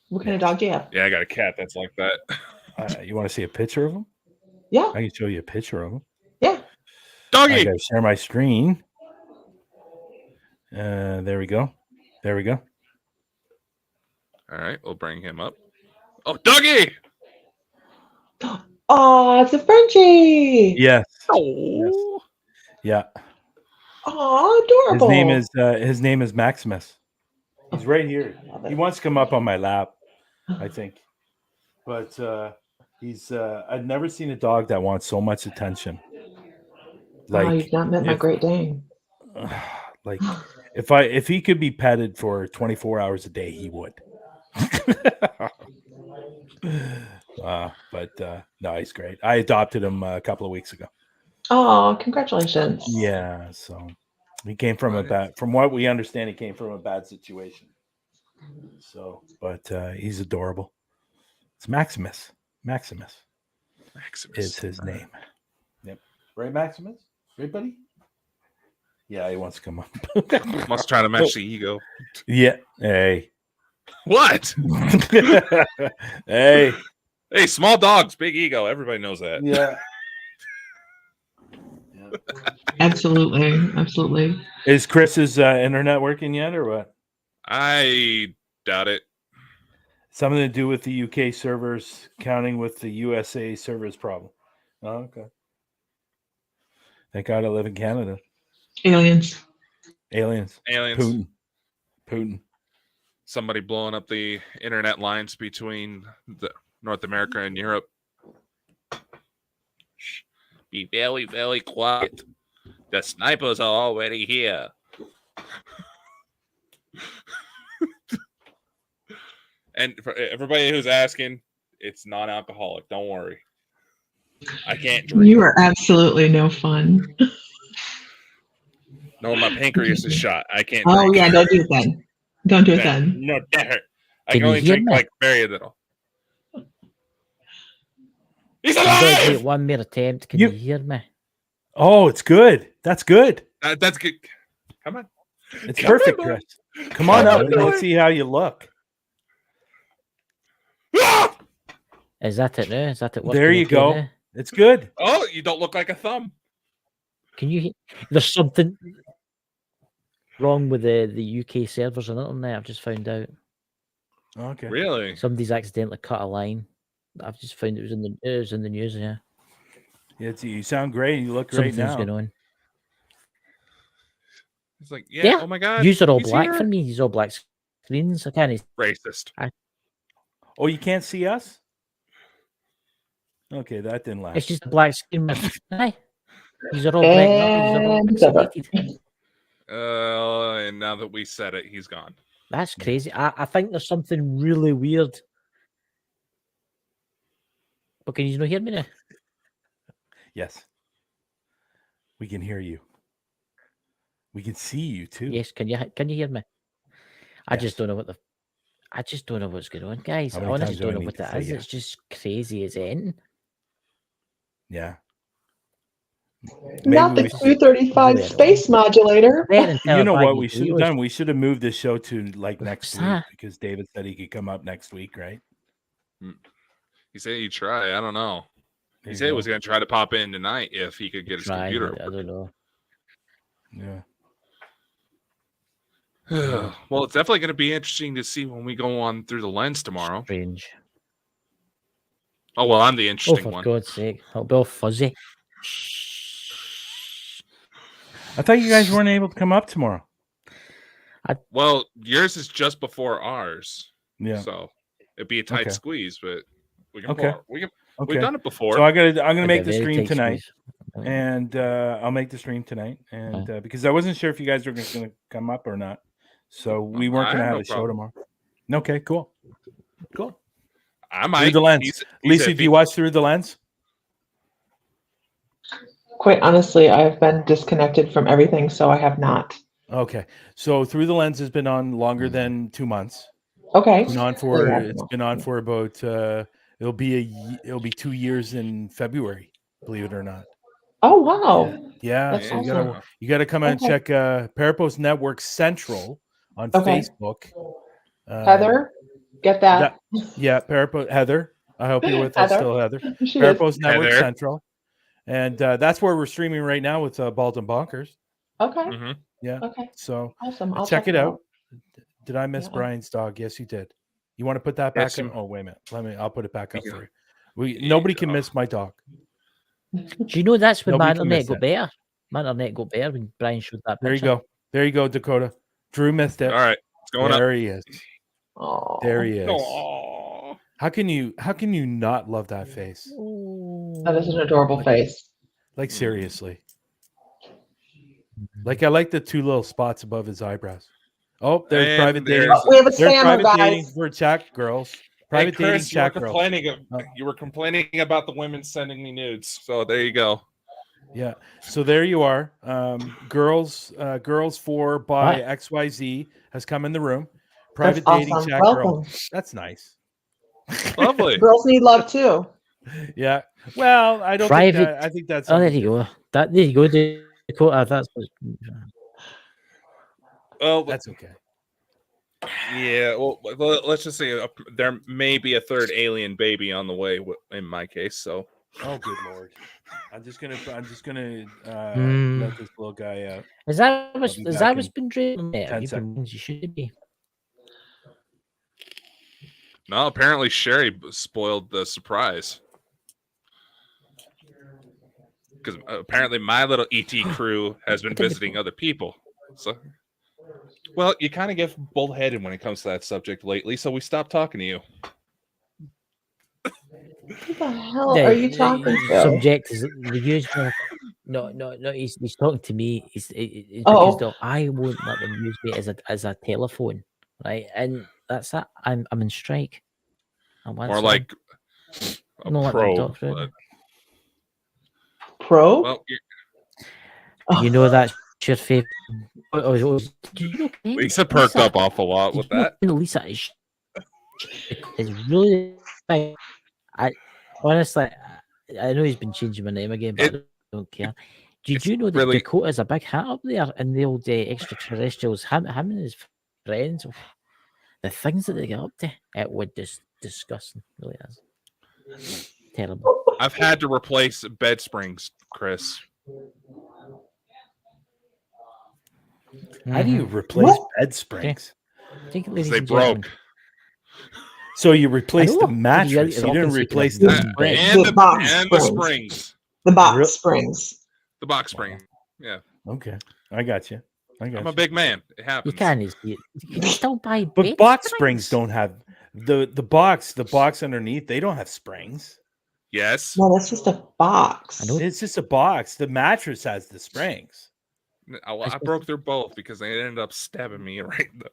What kind of dog do you have? Yeah, I got a cat that's like that. You want to see a picture of him? Yeah, I can show you a picture of him. Yeah. Doggy. I gotta share my screen. There we go. All right, we'll bring him up. Oh, Doggy! Oh, it's a Frenchie. Yes. Oh. Yes. Yeah. Oh, adorable. His name is Maximus. He's right here. He wants to come up on my lap, I think. But he's I've never seen a dog that wants so much attention. You've not met my Great Dane. Like if he could be petted for 24 hours a day, he would. But no, he's great. I adopted him a couple of weeks ago. Oh, congratulations. Yeah, so he came from from what we understand, he came from a bad situation. So, but he's adorable. It's Maximus. Maximus is his name. Yep. Right, Maximus? Right, buddy? Yeah, he wants to come up. Must try to match the ego. Yeah. Hey. What? Hey. Hey, small dogs, big ego. Everybody knows that. Yeah. Absolutely. Is Chris's internet working yet, or what? I doubt it. Something to do with the UK servers counting with the USA servers problem. Oh, okay. Thank God I live in Canada. Aliens. Putin. Somebody blowing up the internet lines between North America and Europe. Be very, very quiet. The snipers are already here. And for everybody who's asking, it's non-alcoholic. Don't worry. I can't drink. You are absolutely no fun. No, my pancreas is shot. I can't drink. Oh yeah, don't do it then. Don't do it then. No, that hurt. I Can can you only hear drink me? like very little. He's I'm going to alive! take one more attempt. Can you hear me? Oh, it's good. That's good. That's good. Come on. It's Come perfect, on, Chris. Come on up and let's see how you look. Ah! Is that it now? Is that it? There you go. Now? It's good. Oh, you don't look like a thumb. Can you? There's something wrong with the UK servers on the internet. I've just found out. Okay. Really? Somebody's accidentally cut a line. I've just found it was in the news. Yeah. You sound great. You look great Something's now. going on. It's like, yeah. Oh my God. Yous are all he's black here. for me. These all black screens. I can't. Racist. Oh, you can't see us? Okay, that didn't last. It's just a black screen. Hi. These are all black. These are all pixelated. And now that we said it, he's gone. That's crazy. I think there's something really weird. But can you not hear me now? Yes. We can hear you. We can see you too. Yes. Can you hear me? I Yes. just don't know I just don't know what's going on, guys. How I many honestly times do I don't know need what to that say is. yeah? It's just crazy as anything. Yeah. Not the we- 235 Really space modulator. You know what we should have done? We should have moved this show to like next What's week that? because David said he could come up next week, right? He said he'd try. I don't know. There He you said he go. was going to try to pop in tonight if he could get his computer. I don't know. Yeah. Well, it's definitely going to be interesting to see when we go on through the lens tomorrow. Strange. Oh, well, I'm the Oh, interesting for one. God's sake. It'll be all fuzzy. I thought you guys weren't able to come up tomorrow. Well, yours is just before ours. Yeah. So it'd be a tight Okay. squeeze, but we can Okay. we've Okay. done it before. So I'm gonna Like make a the very stream tight tonight, squeeze. and I'll make the stream tonight, and because I wasn't sure if you guys were going to come up or not, so we weren't I going to have have no a show problem. tomorrow. Okay, cool. I might. Through the lens. He said Lisa, if do you watch Through the Lens? Quite honestly, I've been disconnected from everything, so I have not. Okay, so Through the Lens has been on longer than 2 months. Okay. It's been on for about it'll be 2 years in February, believe it or not. Oh wow. Yeah, That's so awesome. you gotta come and Okay. check Parapos Network Central on Okay. Facebook. Heather, get that. Yeah, Parapos Heather. I hope you're with us Heather. still, Heather. She is. Parapos Network Heather. Central, and that's where we're streaming right now with Bald and Bonkers. Okay. Mhm. Yeah, Okay. so Awesome. I'll check it out. Did I miss Yeah. Brian's dog? Yes, you did. You want to put that back Yes, in? you- Oh, wait a minute. I'll put it back up Yeah. for you. Nobody can miss my dog. Do you know that's when my Nobody can internet miss got that. better? My internet got better when Brian showed that There you picture. go. There you go, Dakota. Drew missed it. All right, it's going There up. he is. Oh. There he is. Aw. How can you not love that face? That is an adorable face. Like seriously. Like I like the two little spots above his eyebrows. Oh, there's And private dating. there's- We have a There's spammer, private dating guys. for chat girls. Hey, Private dating Chris, you were chat girls. you were complaining about the women sending me nudes. So there you go. Yeah. So there you are. Girls 4 by What? XYZ has come in the room. Private That's dating awesome. chat Welcome. girls. That's nice. Lovely. Girls need love too. Yeah. Well, I don't Private- think that, I think that's Oh, there something you go. There you go, Dakota. That's Well, That's okay. yeah. Well, let's just say there may be a third alien baby on the way. In my case, so Oh, good lord! I'm just gonna let this little guy out. Is that I'll what's be is back that what's in been dreaming there? 10 You've been ones you should be. no. Apparently, Sherry spoiled the surprise because apparently my little ET crew has been visiting other people. So, well, you kind of get bullheaded when it comes to that subject lately, so we stopped talking to you. Who the hell are you talking to? Subject is the usual. No. He's talking to me. It's because I won't let them use me as a telephone, right? And that's that. I'm in strike. More like a no, let them pro. talk through it. Pro? Well, You know that's your favorite. Lisa perked up off a lot with that. Lisa is really big. I honestly, I know he's been changing my name again, but I don't care. Did you know that really... Dakota's a big hat up there in the old extraterrestrials? Him and his friends, the things that they get up to, it would just disgusting. Really is terrible. I've had to replace bed springs, Chris. How do you replace bed springs? Okay. They broke. So you replaced the mattress. You didn't replace the springs. And the springs. The box springs. The box spring. Yeah. Okay. I got you. I'm a big man. It happens. You can still buy but box springs don't have the box underneath, they don't have springs. Yes. No, that's just a box. It's just a box. The mattress has the springs. I broke their both because they ended up stabbing me right in the...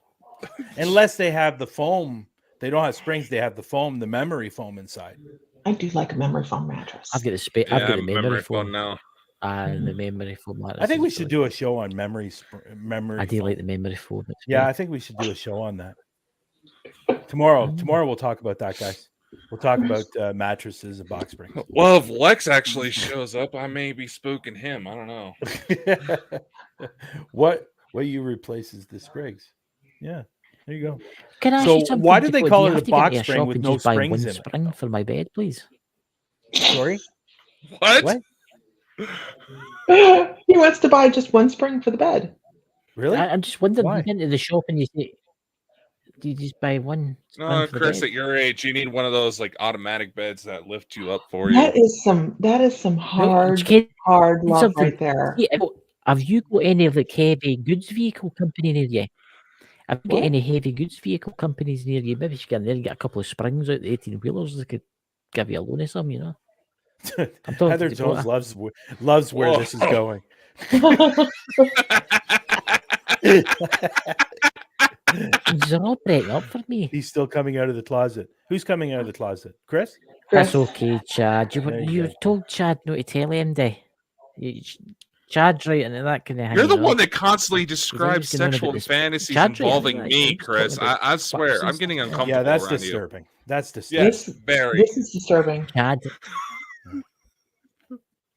Unless they have the foam. They don't have springs. They have the foam, the memory foam inside. I do like a memory foam mattress. I've got the memory foam now. The memory foam mattress. I think we should do a show on memory. I do like the memory foam. Yeah, I think we should do a show on that. Tomorrow we'll talk about that, guys. We'll talk about mattresses and box springs. Well, if Lex actually shows up, I may be spooking him. I don't know. What you replaces the springs? Yeah, there you go. Can I so why do they call it a box spring with no springs in spring it? For my bed, please. Sorry. What? He wants to buy just one spring for the bed. Really? I'm just wondering. Why? You get into the shop and you say, "Do you just buy one?" No, Chris, at your age, you need one of those like automatic beds that lift you up for you. That is some hard love right there. Have you got any of like heavy goods vehicle company near you? Have you got any heavy goods vehicle companies near you? Maybe you should get in there and get a couple of springs out the 18-wheelers that could give you a loan of some, you know. Heather Jones loves where this is going. They're all breaking up for me. He's still coming out of the closet. Who's coming out of the closet? Chris? That's okay, Chad. You told Chad not to tell him, Chad's right, and that kind of. You're the one that constantly describes sexual fantasies involving me, Chris. I swear, I'm getting uncomfortable. Yeah, that's around disturbing. You. That's disturbing. Yes, very. This is disturbing. Chad.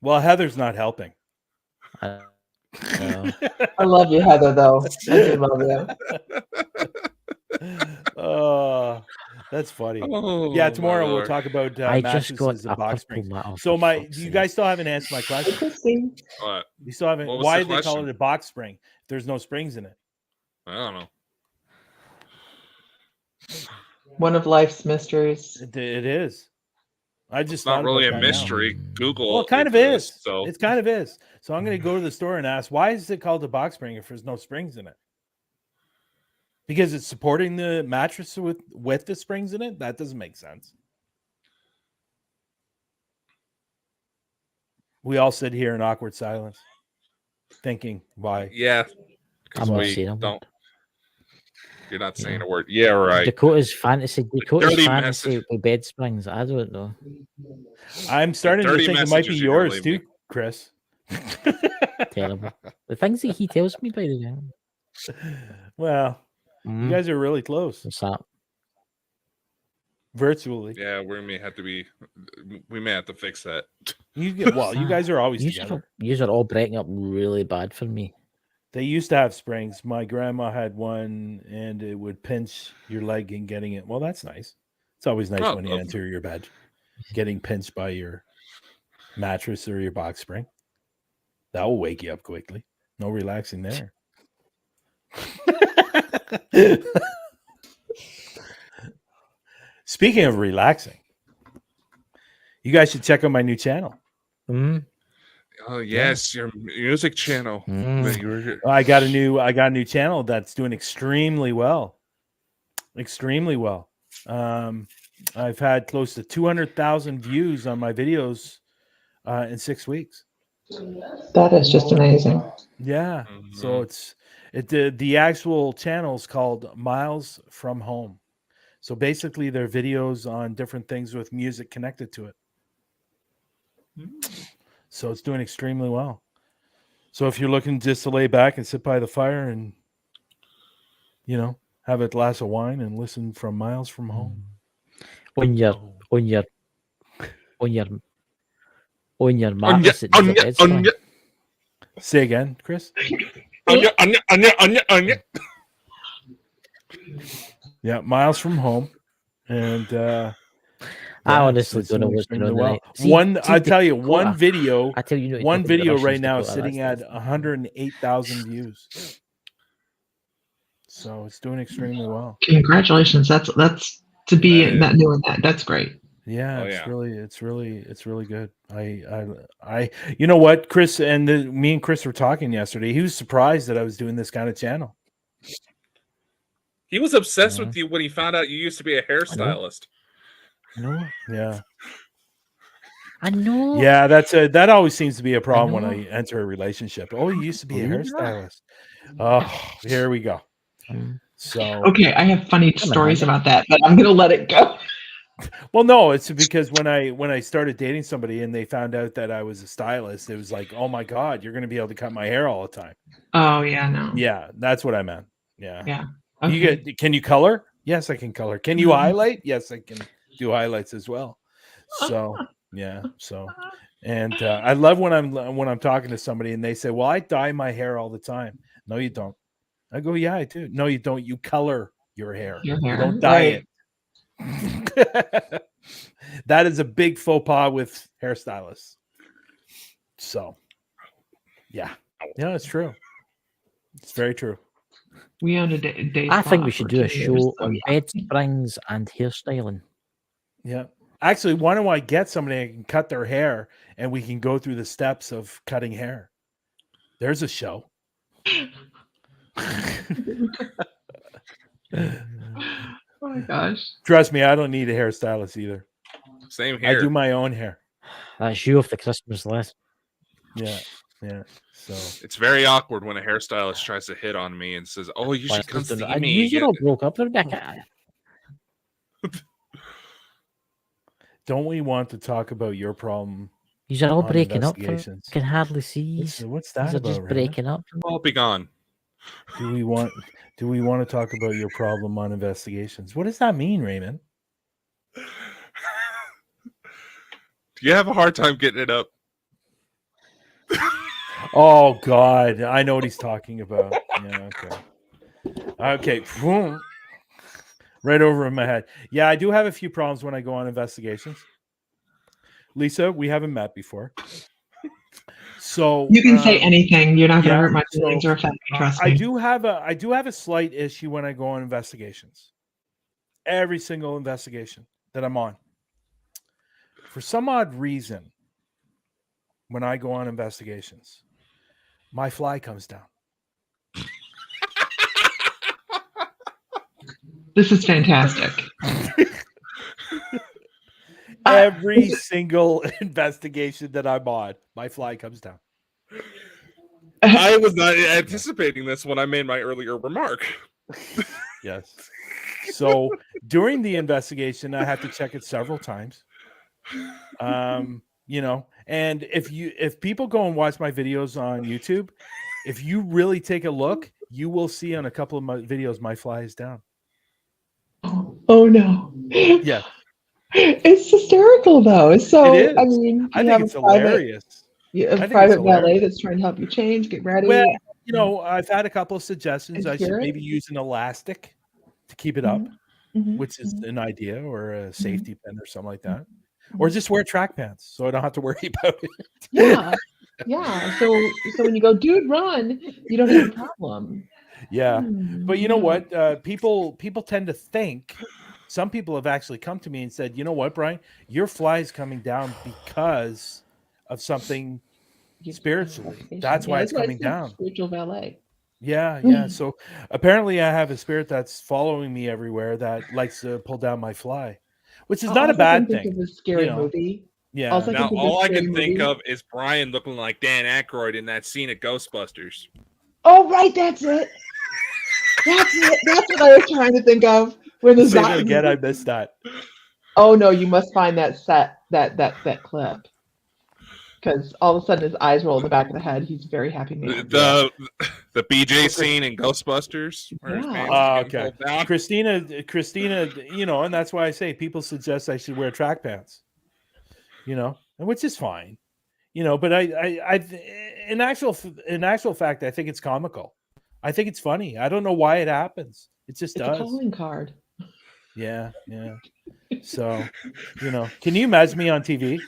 Well, Heather's not helping. I love you, Heather, though. I do love you. Oh, that's funny. Oh, yeah, tomorrow we'll talk about mattresses and box springs. So you guys still haven't answered my question. What? You still haven't. Why did they call it a box spring if there's no springs in it? I don't know. One of life's mysteries. It is. I just it's not really a mystery. Now. Google. Well, it kind of is. So it kind of is. So I'm going to go to the store and ask, why is it called a box spring if there's no springs in it? Because it's supporting the mattress with the springs in it? That doesn't make sense. We all sit here in awkward silence, thinking, why? Yeah. I'm not saying don't. You're not saying a word. Yeah, right. Dakota's fantasy with bed springs. I don't know. I'm starting to think it might be yours too, Chris. Terrible. The things that he tells me, by the way. Well, you guys are really close. What's that? Virtually. Yeah, we may have to fix that. You guys are always together. You are all breaking up really bad for me. They used to have springs. My grandma had one, and it would pinch your leg in getting it. Well, that's nice. It's always nice when you enter your bed, getting pinched by your mattress or your box spring. That will wake you up quickly. No relaxing there. Speaking of relaxing, you guys should check out my new channel. Mm-hmm. Oh yes, your music channel. I got a new channel that's doing extremely well. I've had close to 200,000 views on my videos in 6 weeks. That is just amazing. Yeah. So the actual channel is called Miles from Home. So basically they're videos on different things with music connected to it. So it's doing extremely well. So if you're looking just to lay back and sit by the fire and, you know, have a glass of wine and listen from Miles from Home. On your mattress that needs a bed spring. Say again, Chris. Yeah, Miles from Home, and I honestly don't know what's going on tonight. I tell you, one video Russians right now is Dakota, sitting that's at 108,000 views. So it's doing extremely well. Congratulations. That's to be that new in that. That's great. Yeah, it's really good. I you know what, Chris me and Chris were talking yesterday. He was surprised that I was doing this kind of channel. He was obsessed with you when he found out you used to be a hairstylist. No, yeah. I know. Yeah, that always seems to be a problem when I enter a relationship. Oh, you used to be a hairstylist. Oh, here we go. So okay, I have funny stories about that, but I'm gonna let it go. Well, no, it's because when I started dating somebody and they found out that I was a stylist, it was like, oh my God, you're going to be able to cut my hair all the time. Oh yeah, no. Yeah, that's what I meant. Yeah. Yeah. Okay. Can you color? Yes, I can color. Can you highlight? Yes, I can do highlights as well. So yeah. So, and I love when I'm talking to somebody and they say, "Well, I dye my hair all the time." No, you don't. I go, "Yeah, I do." No, you don't. You color your hair. You don't dye it. That is a big faux pas with hairstylists. So, yeah, it's true. It's very true. We own a day. I think we should do a show on bed springs and hairstyling. Yeah, actually, why don't I get somebody that can cut their hair and we can go through the steps of cutting hair? There's a show. Oh my gosh. Trust me, I don't need a hairstylist either. Same here. I do my own hair. That's you off the Christmas list. Yeah. So it's very awkward when a hairstylist tries to hit on me and says, "Oh, you should come see me." You're all broke up, Rebecca. Don't we want to talk about your problem? These are all breaking up. I can hardly see. What's that about? Just breaking up. I'll be gone. Do we want to talk about your problem on investigations? What does that mean, Raymond? Do you have a hard time getting it up? Oh God, I know what he's talking about. Yeah, okay. Right over in my head. Yeah, I do have a few problems when I go on investigations. Lisa, we haven't met before. So you can say anything. You're not going to hurt my feelings or offend me. Trust me. I do have a slight issue when I go on investigations. Every single investigation that I'm on, for some odd reason, when I go on investigations, my fly comes down. This is fantastic. Every single investigation that I'm on, my fly comes down. I was not anticipating this when I made my earlier remark. Yes. So during the investigation, I have to check it several times. You know, and if people go and watch my videos on YouTube, if you really take a look, you will see on a couple of my videos my fly is down. Oh no. Yeah. It's hysterical though. So it is. I mean, I think it's hilarious. You have a private valet that's trying to help you change, get ready. Well, you know, I've had a couple of suggestions. I should maybe use an elastic to keep it up, which is an idea, or a safety pin or something like that. Or just wear track pants so I don't have to worry about it. Yeah. Yeah. So when you go, dude, run, you don't have a problem. Yeah. But you know what? People tend to think, some people have actually come to me and said, you know what, Brian, your fly is coming down because of something spiritually. That's why it's coming down. Spiritual valet. Yeah. So apparently I have a spirit that's following me everywhere that likes to pull down my fly. which is not a bad think thing. of a scary you know. movie. Yeah. Also, Now, think of a all I scary can think movie. of is Brian looking like Dan Aykroyd in that scene at Ghostbusters. Oh, right, that's it. That's it. That's what I was trying to think of. When the Say that again. I missed that. Oh no, you must find that clip. Because all of a sudden his eyes roll in the back of the head. He's a very happy man. The BJ scene in Ghostbusters where his Yeah. pants are getting Okay. pulled down. Christina, and that's why I say people suggest I should wear track pants. And which is fine. But I in actual fact, I think it's comical. I think it's funny. I don't know why it happens. It just It's does. a calling card. Yeah. So, can you imagine me on TV?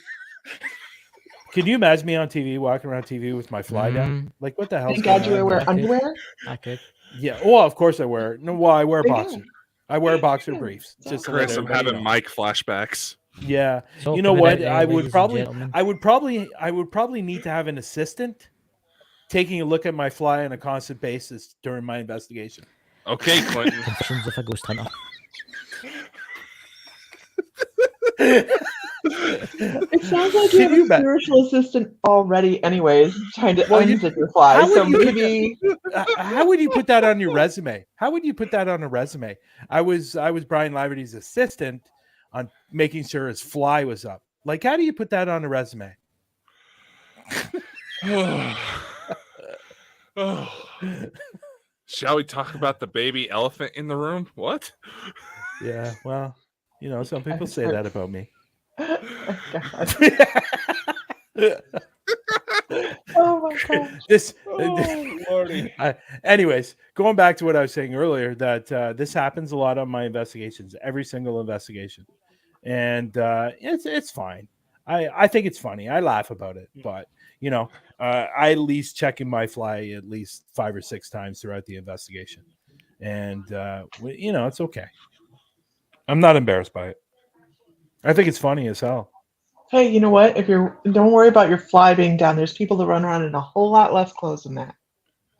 Can you imagine me on TV, walking around TV with my fly down? Like, what the hell? Thank God you wear underwear. I could. Yeah. Well, of course I wear. No, well, I wear There you boxer. go. I wear boxer Yeah, briefs. it's Just to Chris, let I'm everybody having know. Mike flashbacks. Yeah. So You know coming what? out there, I would ladies and probably gentlemen. I would probably need to have an assistant taking a look at my fly on a constant basis during my investigation. Okay, Clinton. Confessions of a Ghost Hunter. It sounds like you have a spiritual assistant already, anyways, trying to unzip your fly. how would So you put maybe how would you put that on your resume? How would you put that on a resume? I was Bryan Laverty's assistant on making sure his fly was up. Like, how do you put that on a resume? Shall we talk about the baby elephant in the room? What? Yeah, well, some people say that about me. oh my gosh. Lordy. Anyways, going back to what I was saying earlier, that this happens a lot on my investigations, every single investigation, and it's fine. I think it's funny. I laugh about it, but I at least check in my fly at least 5 or 6 times throughout the investigation, and it's okay. I'm not embarrassed by it. I think it's funny as hell. Hey, you know what? Don't worry about your fly being down. There's people that run around in a whole lot less clothes than that.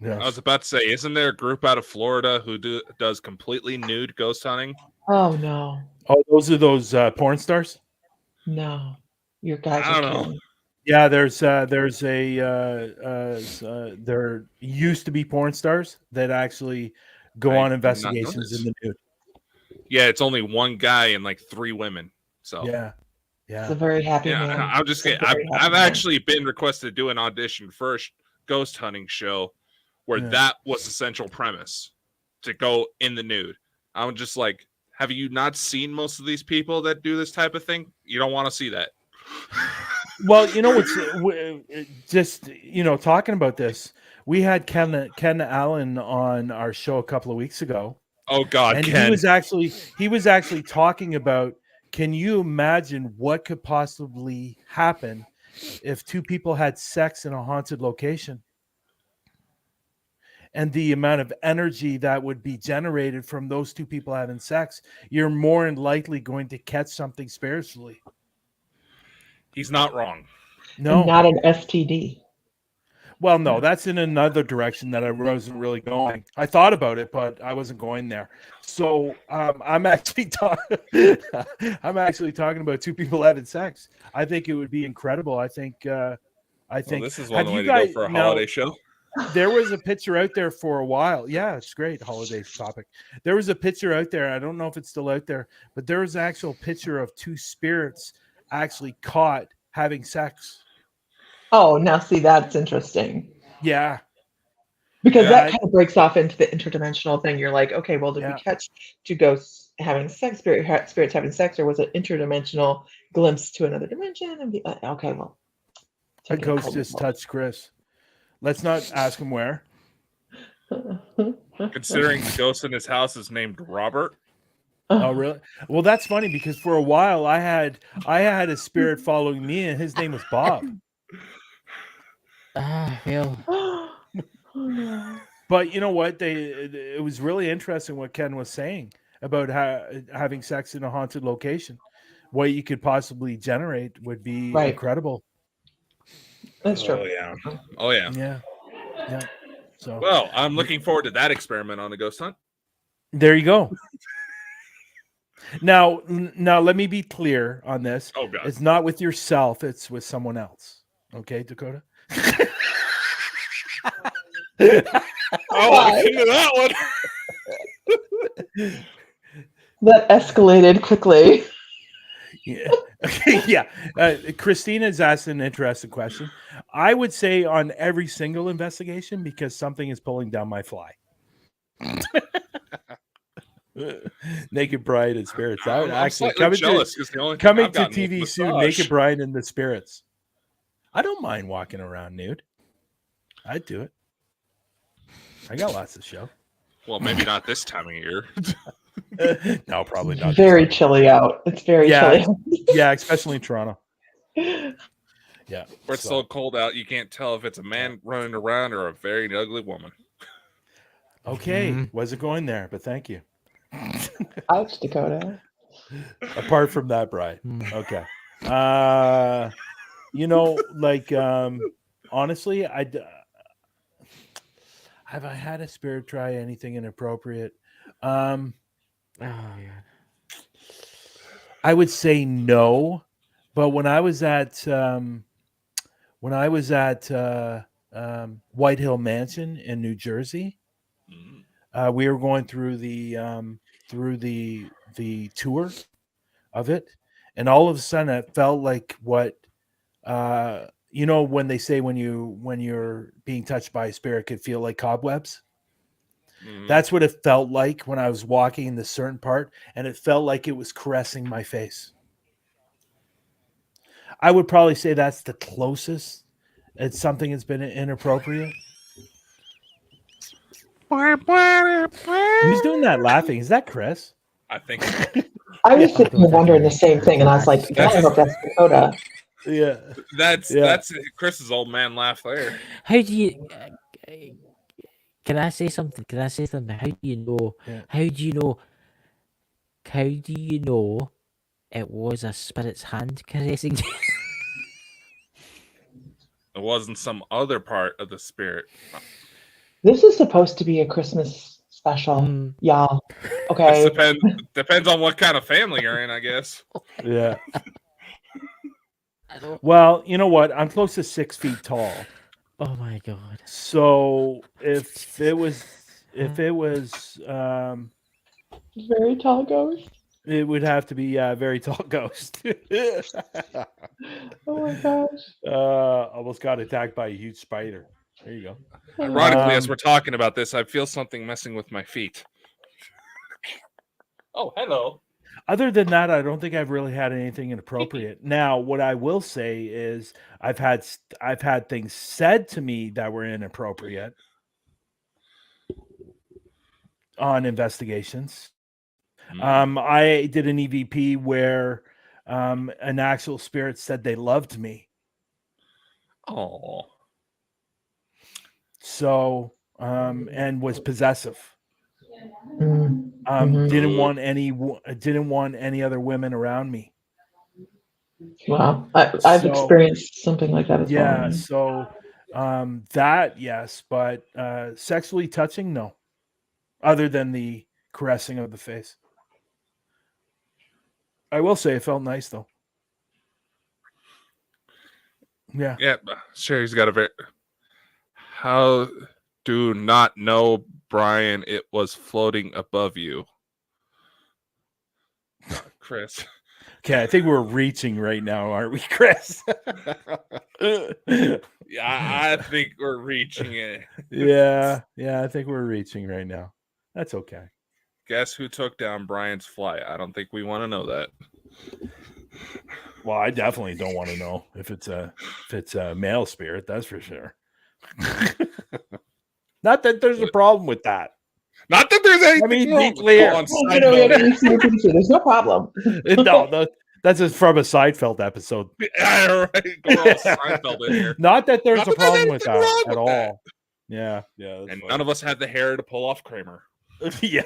Yes. I was about to say, isn't there a group out of Florida who does completely nude ghost hunting? Oh no. Oh, those are those porn stars? No. Your guys I are don't know. kidding. Yeah, there used to be porn stars that actually go on investigations in the nude. Yeah, it's only one guy and like 3 women. So yeah. It's a very happy man. I'm just kidding. I've actually been requested to do an audition for a ghost hunting show where that was the central premise, to go in the nude. I'm just like, have you not seen most of these people that do this type of thing? You don't want to see that. Well, just talking about this, we had Ken Allen on our show a couple of weeks ago. Oh God, and Ken. he was actually talking about, can you imagine what could possibly happen if 2 people had sex in a haunted location? And the amount of energy that would be generated from those 2 people having sex, you're more than likely going to catch something spiritually. He's not wrong. No. And not an STD. Well, no, that's in another direction that I wasn't really going. I thought about it, but I wasn't going there. So I'm actually talking about 2 people having sex. I think it would be incredible. I think this is one way to go for a holiday show. There was a picture out there for a while. Yeah, it's great holiday topic. There was a picture out there. I don't know if it's still out there, but there was an actual picture of 2 spirits actually caught having sex. Oh, now see, that's interesting. Yeah. Because that kind of breaks off into the interdimensional thing. You're like, okay, well, did we catch 2 ghosts having sex, spirits having sex, or was it interdimensional glimpse to another dimension? And okay, well. A ghost just touched Chris. Let's not ask him where. Considering the ghost in his house is named Robert. Oh, really? Well, that's funny because for a while I had a spirit following me, and his name was Bob. Hell. But you know what? It was really interesting what Ken was saying about having sex in a haunted location. What you could possibly generate would be incredible. That's true. Oh yeah. Oh yeah. Yeah. So well, I'm looking forward to that experiment on the ghost hunt. There you go. Now, let me be clear on this. Oh, God. It's not with yourself; it's with someone else. Okay, Dakota. I'll look into that one. That escalated quickly. Yeah. Okay. Yeah. Christina's asked an interesting question. I would say on every single investigation because something is pulling down my fly. Naked Bride and Spirits. That would I'm actually slightly jealous because the only thing coming I've to gotten was TV soon. massage. Naked Bride and the Spirits. I don't mind walking around nude. I'd do it. I got lots of show. Well, maybe not this time of year. No, probably not. Very chilly out. It's very chilly. Yeah, especially in Toronto. Yeah. Where it's so cold out, you can't tell if it's a man running around or a very ugly woman. Okay. Wasn't going there, but thank you. Ouch, Dakota. Apart from that, Brian. Okay. Honestly, have I had a spirit try anything inappropriate? I would say no, but when I was at White Hill Mansion in New Jersey, we were going through the tour of it, and all of a sudden it felt like what when they say when you're being touched by a spirit could feel like cobwebs. That's what it felt like when I was walking in this certain part, and it felt like it was caressing my face. I would probably say that's the closest it's something that's been inappropriate. Who's doing that laughing? Is that Chris? I think. I was sitting here wondering the same thing, and I was like, God, I hope that's Dakota. Yeah. That's Chris's old man laugh there. How do you... Can I say something? How do you know? Yeah. How do you know it was a spirit's hand caressing you? It wasn't some other part of the spirit. This is supposed to be a Christmas special, y'all. Okay. Depends on what kind of family you're in, I guess. Yeah. Well, you know what? I'm close to 6 feet tall. Oh my God. So if it was Very tall ghost. it would have to be a very tall ghost. Oh my gosh. Almost got attacked by a huge spider. There you go. Ironically, as we're talking about this, I feel something messing with my feet. Oh, hello. Other than that, I don't think I've really had anything inappropriate. Now, what I will say is I've had things said to me that were inappropriate on investigations. I did an EVP where an actual spirit said they loved me. Oh. So, and was possessive. Mm-hmm. Didn't want any other women around me. Wow. I've experienced something like that as well. Yeah. So, that, yes, but sexually touching, no. Other than the caressing of the face. I will say it felt nice though. Yeah. Yeah. Sherry's got a very. How do not know, Brian? It was floating above you, Chris. Okay, I think we're reaching right now, aren't we, Chris? Yeah, I think we're reaching it. Yeah, I think we're reaching right now. That's okay. Guess who took down Brian's fly? I don't think we want to know that. Well, I definitely don't want to know if it's a male spirit. That's for sure. Not that there's a problem with that. Not that there's anything wrong. Be clear. There's no problem. No, that's just from a Seinfeld episode. Yeah, right. Go all Seinfeld in here. Not that there's a problem with that at all. Yeah. And funny. none of us had the hair to pull off Kramer. Yeah.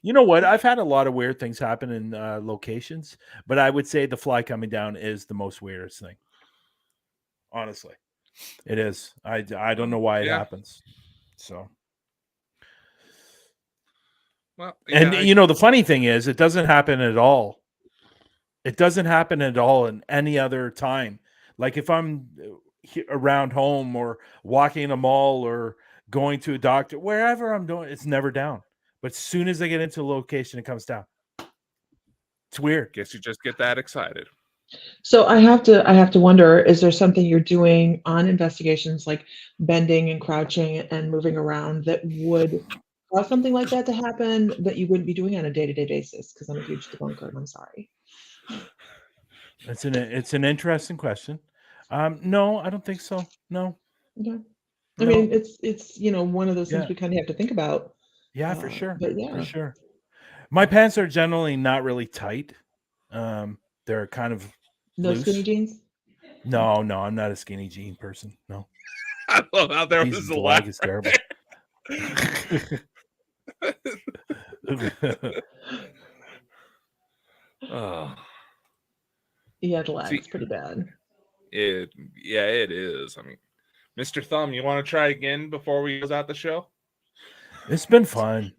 You know what? I've had a lot of weird things happen in locations, but I would say the fly coming down is the most weirdest thing. Honestly, it is. I don't know why it happens. So Well, And the funny thing is, it doesn't happen at all. It doesn't happen at all in any other time. Like if I'm around home or walking in a mall or going to a doctor, wherever I'm doing, it's never down. But as soon as I get into a location, it comes down. It's weird. Guess you just get that excited. So I have to wonder, is there something you're doing on investigations like bending and crouching and moving around that would cause something like that to happen that you wouldn't be doing on a day-to-day basis? Because I'm a huge debunker and I'm sorry. It's an interesting question. No, I don't think so. No. Yeah. I mean, it's one of those things Yeah. we kind of have to think about. Yeah, for sure. But yeah. For sure. My pants are generally not really tight. They're kind of No loose. skinny jeans? No, I'm not a skinny jean person. No. I love how there was a lag. Is terrible. Oh. Yeah, the lag's pretty bad. It is. I mean, Mr. Thumb, you want to try again before we close out the show? It's been fun.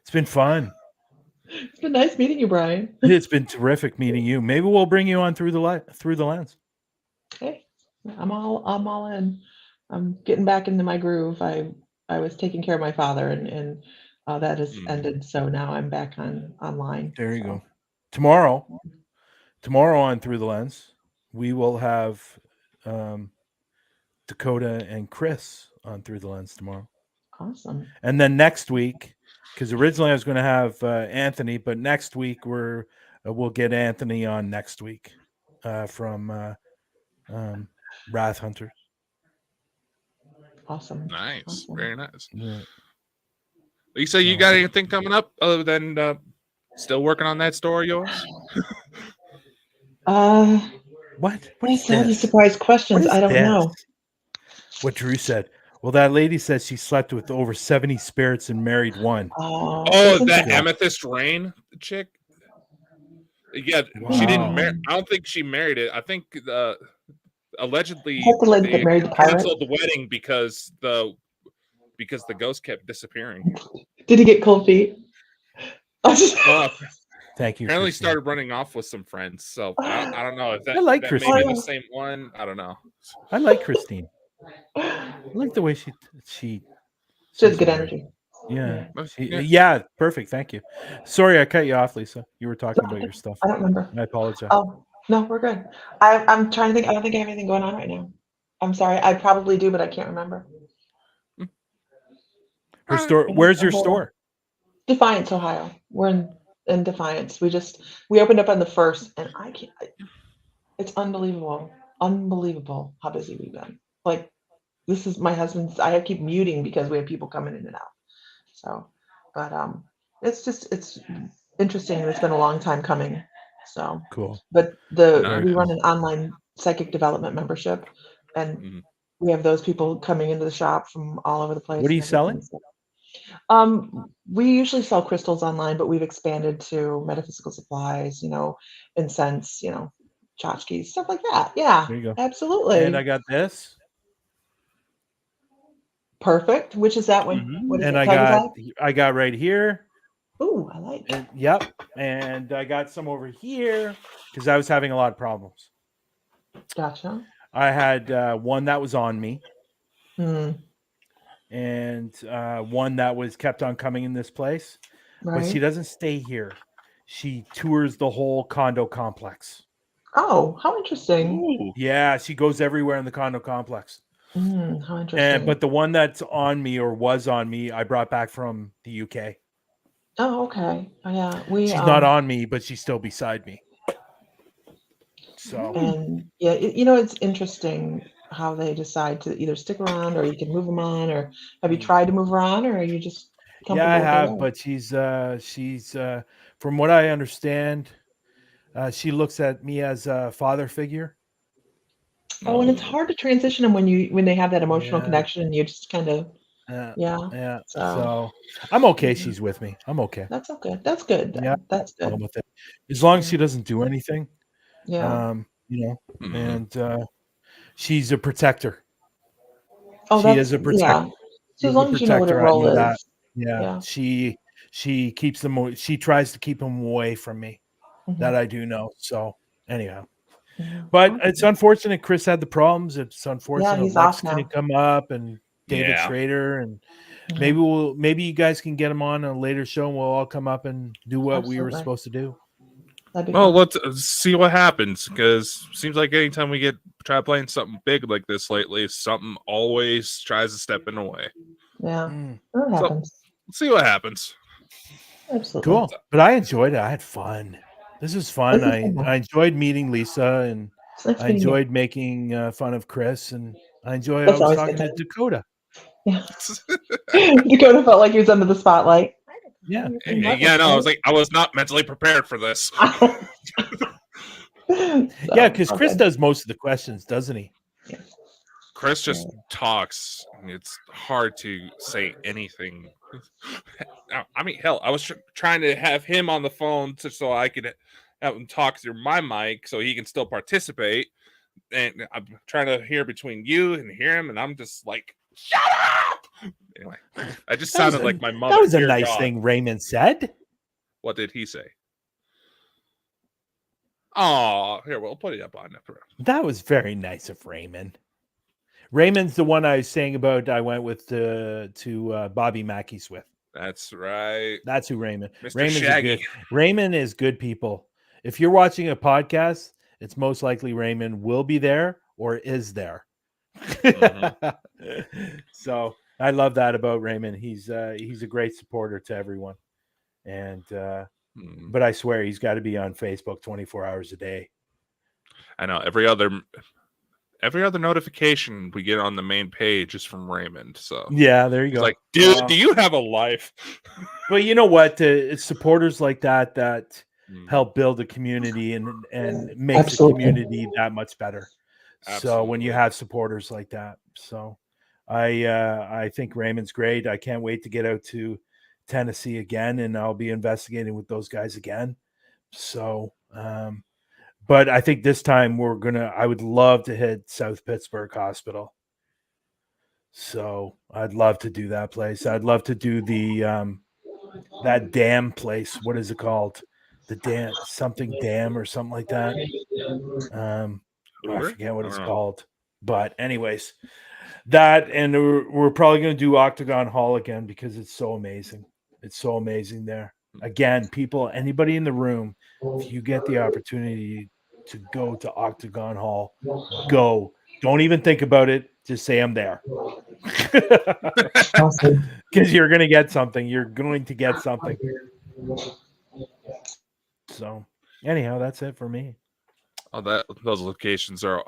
It's been nice meeting you, Bryan. It's been terrific meeting you. Maybe we'll bring you on through the lens. Hey, I'm all in. I'm getting back into my groove. I was taking care of my father, and that has ended. So now I'm back online. There you go. Tomorrow on Through the Lens, we will have Dakota and Chris on Through the Lens tomorrow. Awesome. And then next week, because originally I was going to have Anthony, but next week we'll get Anthony on next week from Wrath Hunters. Awesome. Nice. Awesome. Very nice. Yeah. Lisa, you got anything coming up other than still working on that store of yours? What is all these surprise questions? I don't know. What Drew said. Well, that lady says she slept with over 70 spirits and married one. Oh, that Amethyst Rain chick? Yeah, wow. She didn't marry. I don't think she married it. I think allegedly they canceled the wedding because the ghost kept disappearing. Did he get cold feet? Thank you. Apparently Christine. started running off with some friends. So I don't know if that, I like that Christine. may be the same one. I don't know. I like Christine. I like the way she has good energy. Yeah, perfect. Thank you. Sorry, I cut you off, Lisa. You were talking about your stuff. I don't remember. I apologize. Oh no, we're good. I'm trying to think. I don't think I have anything going on right now. I'm sorry. I probably do, but I can't remember. Her store. Where's your store? Defiance, Ohio. We're in Defiance. We opened up on the 1st, and I can't. It's unbelievable how busy we've been. Like, this is my husband's. I keep muting because we have people coming in and out. So, but it's interesting, and it's been a long time coming. So cool. But we run an online psychic development membership, and we have those people coming into the shop from all over the place. What are you selling? We usually sell crystals online, but we've expanded to metaphysical supplies, incense, tchotchkes, stuff like that. Yeah, there you go. Absolutely. And I got this. Perfect. Which is that one? Mm-hmm. What is and it? I got right here. Ooh, I like it. Yep. And I got some over here because I was having a lot of problems. Gotcha. I had one that was on me. And one that was kept on coming in this place. Right. But she doesn't stay here. She tours the whole condo complex. Oh, how interesting. Ooh. Yeah, she goes everywhere in the condo complex. How interesting. But the one that's on me or was on me, I brought back from the UK. Oh, okay. Yeah. She's not on me, but she's still beside me. So. And yeah, it's interesting how they decide to either stick around or you can move them on, or have you tried to move her on, or are you just comfortable? Yeah, I have, but she's from what I understand, she looks at me as a father figure. Oh, and it's hard to transition them when they have that emotional connection, and you just kind of So I'm okay. She's with me. I'm okay. That's okay. That's good. Yeah, that's good. With it. As long as she doesn't do anything. Yeah. And she's a protector. Oh, she is a protector. Yeah. So as long as you know what her role is. Yeah. She she keeps them. She tries to keep them away from me. That I do know. So anyhow, but it's unfortunate Chris had the problems. It's unfortunate he's Lex off now. couldn't come up and David Schrader, and maybe you guys can get him on a later show and we'll all come up and do what we were supposed to do. Well, let's see what happens, because seems like anytime we try playing something big like this lately, something always tries to step in the way. Yeah, that happens. Let's see what happens. Absolutely. Cool. But I enjoyed it. I had fun. This is fun. I enjoyed meeting Lisa, and I enjoyed making fun of Chris, and I was talking to Dakota. Yeah. Dakota felt like he was under the spotlight. Yeah. No, I was not mentally prepared for this. Yeah, because Chris does most of the questions, doesn't he? Yeah. Chris just talks. It's hard to say anything. I mean, hell, I was trying to have him on the phone so I could have him talk through my mic so he can still participate. And I'm trying to hear between you and hear him, and I'm just like, shut up! Anyway, I just sounded like my mother. That was a nice thing Raymond said. What did he say? Oh, here, we'll put it up on the. That was very nice of Raymond. Raymond's the one I was saying about. I went with to Bobby Mackey's with. That's right. That's who Raymond. Mr. Raymond's Shaggy. good. Raymond is good people. If you're watching a podcast, it's most likely Raymond will be there or is there. So I love that about Raymond. He's a great supporter to everyone. And but I swear he's got to be on Facebook 24 hours a day. I know every other notification we get on the main page is from Raymond. So yeah, there you go. Like, dude, do you have a life? But you know what? It's supporters like that help build a community and makes the community that much better. Absolutely. So when you have supporters like that, so I think Raymond's great. I can't wait to get out to Tennessee again, and I'll be investigating with those guys again. So, but I think this time I would love to hit South Pittsburgh Hospital. So I'd love to do that place. I'd love to do the that dam place. What is it called? The dam, something dam or something like that. I forget what it's called. But anyways, that, and we're probably going to do Octagon Hall again because it's so amazing. It's so amazing there. Again, people, anybody in the room, if you get the opportunity to go to Octagon Hall, go. Don't even think about it. Just say I'm there. Awesome. Because you're going to get something. You're going to get something. So anyhow, that's it for me. Those locations are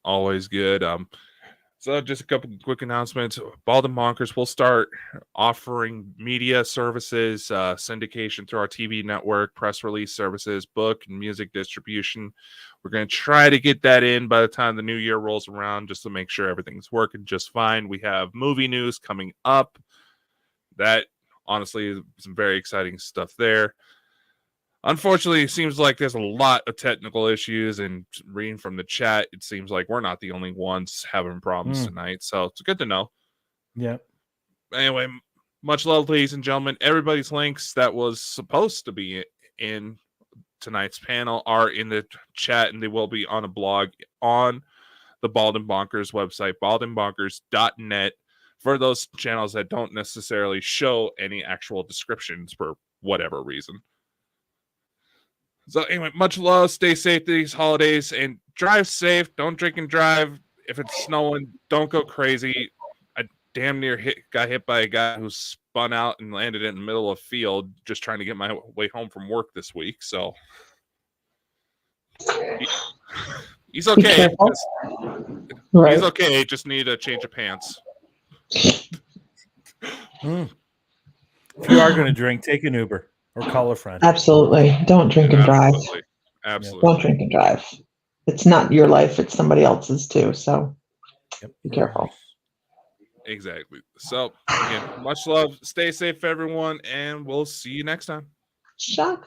always good. So just a couple quick announcements. Bald and Bonkers will start offering media services, syndication through our TV network, press release services, book and music distribution. We're going to try to get that in by the time the new year rolls around, just to make sure everything's working just fine. We have movie news coming up. That honestly is some very exciting stuff there. Unfortunately, it seems like there's a lot of technical issues, and reading from the chat, it seems like we're not the only ones having problems tonight. So it's good to know. Yeah. Anyway, much love, ladies and gentlemen. Everybody's links that was supposed to be in tonight's panel are in the chat, and they will be on a blog on the Bald and Bonkers website, baldandbonkers.net, for those channels that don't necessarily show any actual descriptions for whatever reason. So anyway, much love. Stay safe these holidays and drive safe. Don't drink and drive. If it's snowing, don't go crazy. I damn near got hit by a guy who spun out and landed in the middle of a field just trying to get my way home from work this week. So he's okay. Right. He's okay. Just need a change of pants. If you are going to drink, take an Uber. Or call a friend. Absolutely. Don't drink and drive. Absolutely. Don't drink and drive. It's not your life. It's somebody else's too. So be careful. Exactly. So again, much love. Stay safe, everyone. And we'll see you next time. Shock.